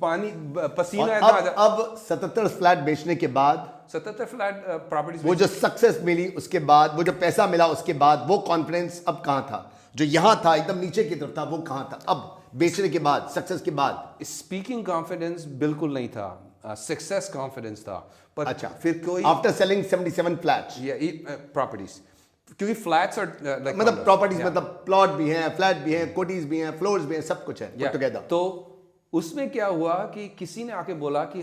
पानी पसीना अब 77 फ्लैट बेचने के बाद, 77 फ्लैट प्रॉपर्टीज, वो जो सक्सेस मिली उसके बाद, वो जो पैसा मिला उसके बाद, वो कॉन्फिडेंस अब कहाँ था? जो यहाँ था एकदम नीचे की तरफ था, वो कहाँ था अब बेचने के बाद, सक्सेस के बाद? स्पीकिंग कॉन्फिडेंस बिल्कुल नहीं था, सक्सेस कॉन्फिडेंस था। पर अच्छा, फिर कोई आफ्टर सेलिंग 77 फ्लैट्स, प्रॉपर्टीज, क्योंकि फ्लैट्स और मतलब प्रॉपर्टीज मतलब प्लॉट भी हैं, फ्लैट भी हैं, कोटीज भी हैं, फ्लोर्स भी हैं, सब कुछ है put together। तो उसमें क्या हुआ कि किसी ने आके बोला कि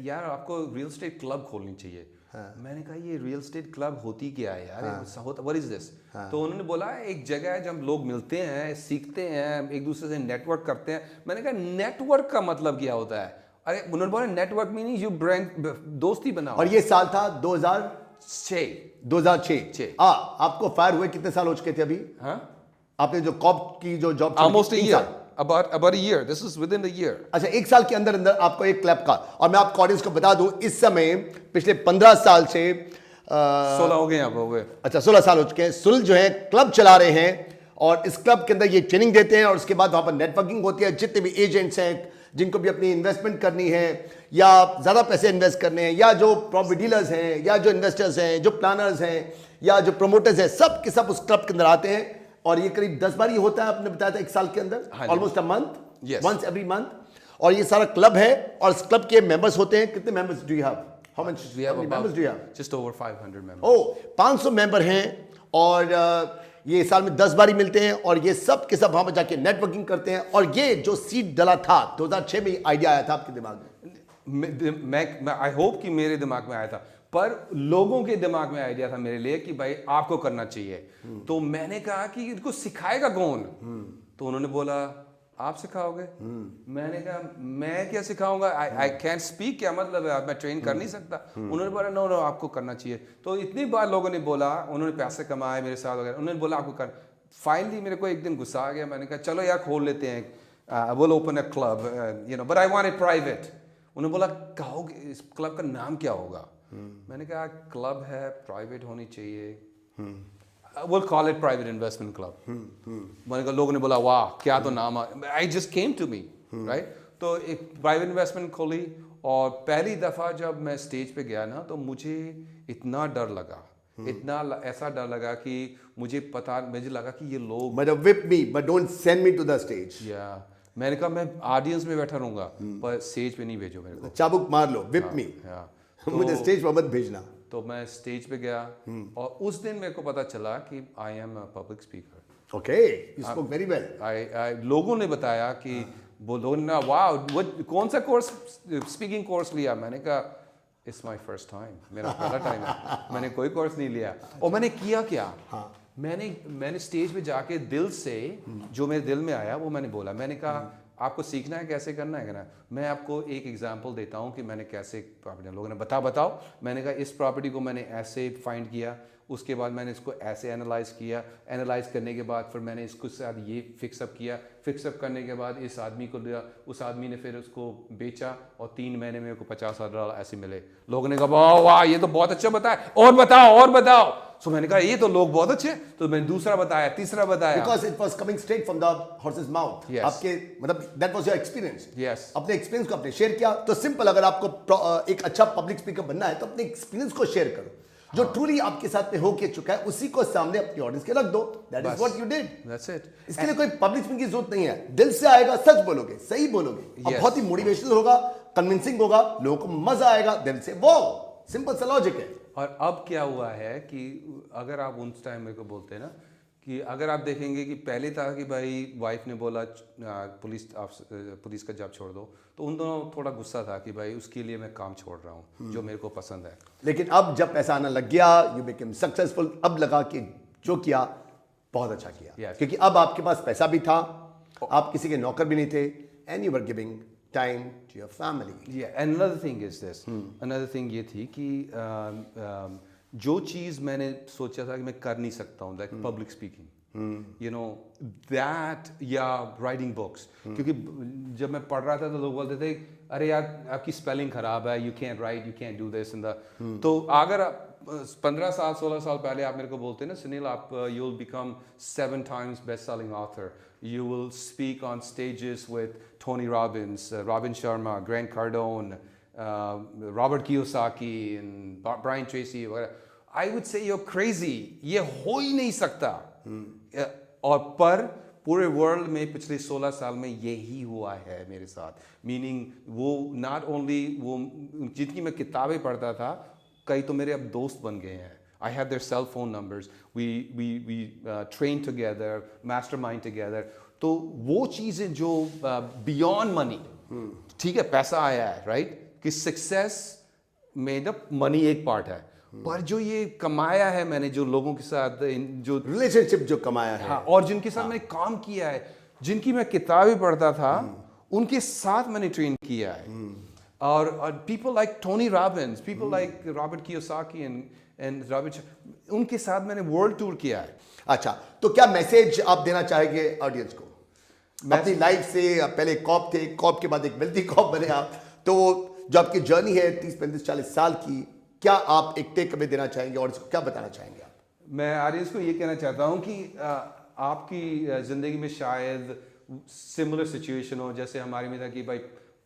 यार आपको रियल एस्टेट क्लब खोलनी चाहिए। मैंने कहा ये रियल एस्टेट क्लब होती क्या है यार, व्हाट इज दिस? तो उन्होंने बोला एक जगह है जब लोग मिलते हैं, सीखते हैं, एक दूसरे से नेटवर्क करते हैं। मैंने कहा नेटवर्क का मतलब क्या होता है? अरे उन्होंने बोला नेटवर्क मीनिंग यू ब्रांड, दोस्ती बनाओ। और ये साल था 2006। आपको फायर हुए कितने साल हो चुके थे अभी? हाँ, आपने जो कॉप की जो job, almost a year, about a year, this is within the year। अच्छा, 1 साल के अंदर अंदर आपको एक क्लब का, और मैं आपको ऑडियंस को बता दूं इस समय पिछले 15 साल से 16 हो गए अब हुए। अच्छा 16 साल हो चुके हैं, सुल जो है क्लब चला रहे हैं, और इस क्लब के अंदर ये ट्रेनिंग देते हैं, और उसके बाद वहां पर नेटवर्किंग होती है। जितने भी एजेंट्स हैं जिनको भी अपनी इन्वेस्टमेंट करनी है, या ज़्यादा पैसे इन्वेस्ट करने हैं, या जो प्रॉपर्टी डीलर्स हैं, या जो इन्वेस्टर्स हैं, जो प्लानर्स हैं, या जो प्रोमोटर्स हैं, सब के सब उस क्लब के अंदर आते हैं। और ये करीब 10 बार ही होता है, आपने बताया था 1 साल के अंदर, almost a month, once every month. और ये सारा क्लब है, और इस क्लब के मेंबर्स होते हैं। कितने members do you have? How much members do you have? Just over 500 members. Oh, 500 member हैं, और ये साल में 10 बार ही मिलते हैं, और ये सब के सब वहां पर जाके नेटवर्किंग करते हैं। और ये जो सीड डला था 2006 में आइडिया आया था आपके दिमाग में? मैं आई होप कि मेरे दिमाग में आया था, पर लोगों के दिमाग में आइडिया था मेरे लिए कि भाई आपको करना चाहिए। तो मैंने कहा कि इनको सिखाएगा कौन? तो उन्होंने बोला आप सिखाओगे। मैंने कहा मैं क्या सिखाऊंगा, आई कैन स्पीक, क्या मतलब है, मैं ट्रेन कर नहीं सकता। उन्होंने बोला नो आपको करना चाहिए। तो इतनी बार लोगों ने बोला, उन्होंने पैसे कमाए मेरे साथ वगैरह, उन्होंने बोला आपको कर। फाइनली मेरे को एक दिन गुस्सा आ गया, मैंने कहा चलो यार खोल लेते हैं, will open a club, you know, but I want it private. उन्होंने बोला कहोगे इस क्लब का नाम क्या होगा? मैंने कहा क्लब है, प्राइवेट होनी चाहिए, we'll call it private investment club। मैंने कहा, लोगों ने बोला वाह क्या तो नाम, I just came to me, right? तो एक प्राइवेट इन्वेस्टमेंट खोली, और पहली दफा जब मैं स्टेज पे गया ना, तो मुझे इतना डर लगा, इतना ऐसा डर लगा कि मुझे लगा कि ये लोग मतलब whip me but don't send me to the stage। मैंने कहा मैं ऑडियंस में बैठा रहूंगा, पर स्टेज पे नहीं भेजो मेरे को, चाबुक मार लो, whip me। मुझे स्टेज पर मत भेजना। तो मैं स्टेज पे गया और उस दिन मेरे को पता चला कि I am a public speaker. Okay, you spoke very well. लोगों ने बताया कि वो लोगों ने वाह कौन सा कोर्स स्पीकिंग कोर्स लिया। मैंने कहा इट्स माय फर्स्ट टाइम, मेरा पहला टाइम है, मैंने कोई कोर्स नहीं लिया। और मैंने किया क्या, मैंने स्टेज पे जाके दिल से जो मेरे दिल में आया वो मैंने बोला। मैंने कहा आपको सीखना है कैसे करना है ना, मैं आपको एक एग्जांपल देता हूँ कि मैंने कैसे प्रॉपर्टी, लोगों ने बताओ। मैंने कहा इस प्रॉपर्टी को मैंने ऐसे फाइंड किया, उसके बाद मैंने इसको ऐसे एनालाइज किया, एनालाइज करने के बाद फिर मैंने इसको साथ ये फिक्सअप किया, फिक्सअप करने के बाद इस आदमी को दिया, उस आदमी ने फिर उसको बेचा और 3 महीने में मेरे को $50,000 ऐसे मिले। लोगों ने कहा वाह वाह ये तो बहुत अच्छा बताया, और बताओ। सो मैंने कहा ये तो लोग बहुत अच्छे, तो मैंने दूसरा बताया, तीसरा बताया। Because it was coming straight from the horse's mouth. Yes. आपके मतलब that was your experience. Yes. अपने एक्सपीरियंस को आपने शेयर किया। तो सिंपल, अगर आपको एक अच्छा पब्लिक स्पीकर बनना है तो अपने एक्सपीरियंस को शेयर करो, जो ट्रूली आपके साथ में हो के चुका है उसी को सामने अपनी ऑडियंस के रख दो। That is what you did. That's it. इसके लिए कोई पब्लिक स्पीकिंग की जरूरत नहीं है, दिल से आएगा, सच बोलोगे, सही बोलोगे, और बहुत ही मोटिवेशनल होगा, कन्विंसिंग होगा, लोगों को मजा आएगा दिल से। वो सिंपल सा लॉजिक है। और अब क्या हुआ है कि अगर आप उस टाइम मेरे को बोलते हैं ना कि अगर आप देखेंगे कि पहले था कि भाई वाइफ ने बोला पुलिस का जॉब छोड़ दो, तो उन दोनों थोड़ा गुस्सा था कि भाई उसके लिए मैं काम छोड़ रहा हूँ जो मेरे को पसंद है। लेकिन अब जब पैसा आना लग गया, यू बिकेम सक्सेसफुल, अब लगा कि जो किया बहुत अच्छा किया। Yes. क्योंकि अब आपके पास पैसा भी था, आप किसी के नौकर भी नहीं थे, and you were giving time to your family. Yeah, another thing is this. Another thing ये थी कि जो चीज़ मैंने सोचा था कि मैं कर नहीं सकता हूँ, like public speaking, you know that, या writing books, क्योंकि जब मैं पढ़ रहा था तो लोग बोलते थे अरे यार आपकी स्पेलिंग खराब है, you can't write, you can't do this and that। तो अगर 15 साल 16 साल पहले आप मेरे को बोलते ना सुनील आप you will become 7 times best selling author, you will speak on stages with Tony Robbins, Robin Sharma, Grant Cardone, Robert Kiyosaki and Brian Tracy वगैरह, I would say you're crazy, ये हो ही नहीं सकता। और पर पूरे वर्ल्ड में पिछले 16 साल में यही हुआ है मेरे साथ। मीनिंग वो नॉट ओनली वो जितनी मैं किताबें पढ़ता था, कई तो मेरे अब दोस्त बन गए हैं। I have their cell phone numbers, we train together, mastermind together। तो वो चीज़ें जो beyond money, ठीक है पैसा आया है राइट, कि सक्सेस में ना मनी एक पार्ट है, पर जो ये कमाया है मैंने जो लोगों के साथ जो रिलेशनशिप जो कमाया है, हाँ, और जिनके साथ मैंने काम किया है, जिनकी मैं किताबें पढ़ता था उनके साथ मैंने ट्रेन किया है। और people like Tony Robbins, people like Robert Kiyosaki and Robert, उनके साथ मैंने वर्ल्ड टूर किया है। अच्छा, तो क्या मैसेज आप देना चाहेंगे ऑडियंस को? अपनी लाइफ से पहले कॉप थे, कॉप के बाद एक वेल्दी कॉप बने आप, तो जो आपकी जर्नी है 30 35 40 साल की, क्या आप एक टेक अवे देना चाहेंगे और इसको क्या बताना चाहेंगे आप? मैं ऑडियंस को ये कहना चाहता हूँ कि आपकी ज़िंदगी में शायद सिमिलर सिचुएशन हो जैसे हमारे में था कि भाई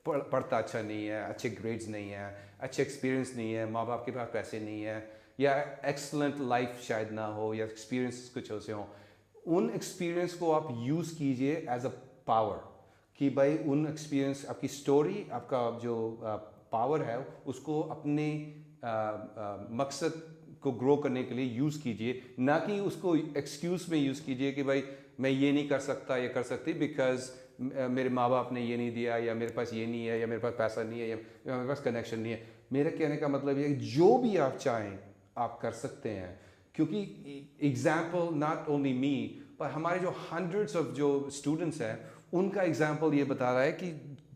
पढ़ता अच्छा नहीं है, अच्छे ग्रेड्स नहीं है, अच्छे एक्सपीरियंस नहीं है, माँ बाप के पास पैसे नहीं है, या एक्सलेंट लाइफ शायद ना हो, या एक्सपीरियंस कुछ ऐसे हों। उन एक्सपीरियंस को आप यूज़ कीजिए एज अ पावर, कि भाई उन एक्सपीरियंस, आपकी स्टोरी, आपका जो पावर है उसको अपने मकसद को ग्रो करने के लिए यूज़ कीजिए, ना कि उसको एक्सक्यूज़ में यूज़ कीजिए कि भाई मैं ये नहीं कर सकता, ये कर सकती बिकॉज मेरे माँ बाप ने ये नहीं दिया, या मेरे पास ये नहीं है, या मेरे पास पैसा नहीं है, या मेरे पास कनेक्शन नहीं है। मेरा कहने का मतलब ये है कि जो भी आप चाहें आप कर सकते हैं, क्योंकि एग्जाम्पल नॉट ओनली मी पर हमारे जो हंड्रेड्स ऑफ जो स्टूडेंट्स हैं उनका एग्जाम्पल ये बता रहा है कि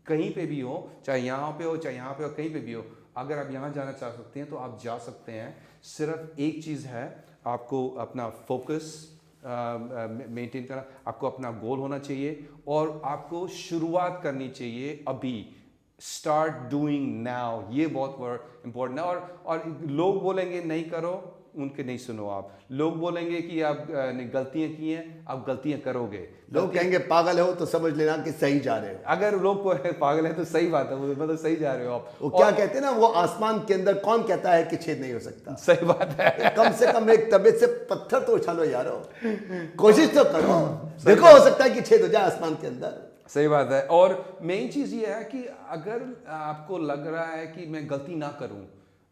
कहीं पे भी हो, चाहे यहाँ पे हो चाहे यहाँ पे हो, कहीं पे भी हो, अगर आप यहाँ जाना चाह सकते हैं तो आप जा सकते हैं। सिर्फ एक चीज़ है, आपको अपना फोकस मेंटेन करना, आपको अपना गोल होना चाहिए और आपको शुरुआत करनी चाहिए अभी। स्टार्ट डूइंग नाउ, ये बहुत इम्पोर्टेंट है। और लोग बोलेंगे नहीं करो, उनके नहीं सुनो आप। लोग बोलेंगे कि आप ने गलतियां की हैं, आप गलतियां करोगे। लोग कहेंगे पागल हो तो समझ लेना कि सही जा रहे हो। अगर लोग पागल है तो सही बात है, मतलब सही जा रहे हो आप। वो क्या कहते हैं ना, वो आसमान के अंदर कौन कहता है कि छेद नहीं हो सकता? सही बात है। कम से कम एक तबीयत से पत्थर तो उछालो यारो, कोशिश तो करो, देखो हो सकता है कि छेद हो जाए आसमान के अंदर। सही बात है। और मेन चीज़ ये है कि अगर आपको लग रहा है कि मैं गलती ना करूं,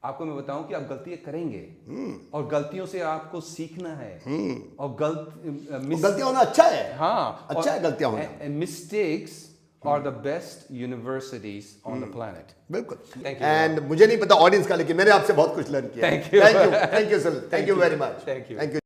आपको मैं बताऊं कि आप गलतियां करेंगे और गलतियों से आपको सीखना है और गलतियां होना अच्छा है। हाँ, अच्छा है गलतियां होना। Mistakes are the best universities on the planet. बिल्कुल। Thank you. एंड मुझे नहीं पता ऑडियंस का, लेकिन मैंने आपसे बहुत कुछ लर्न किया। Thank you. Thank you sir, thank you very much. Thank you. Thank you.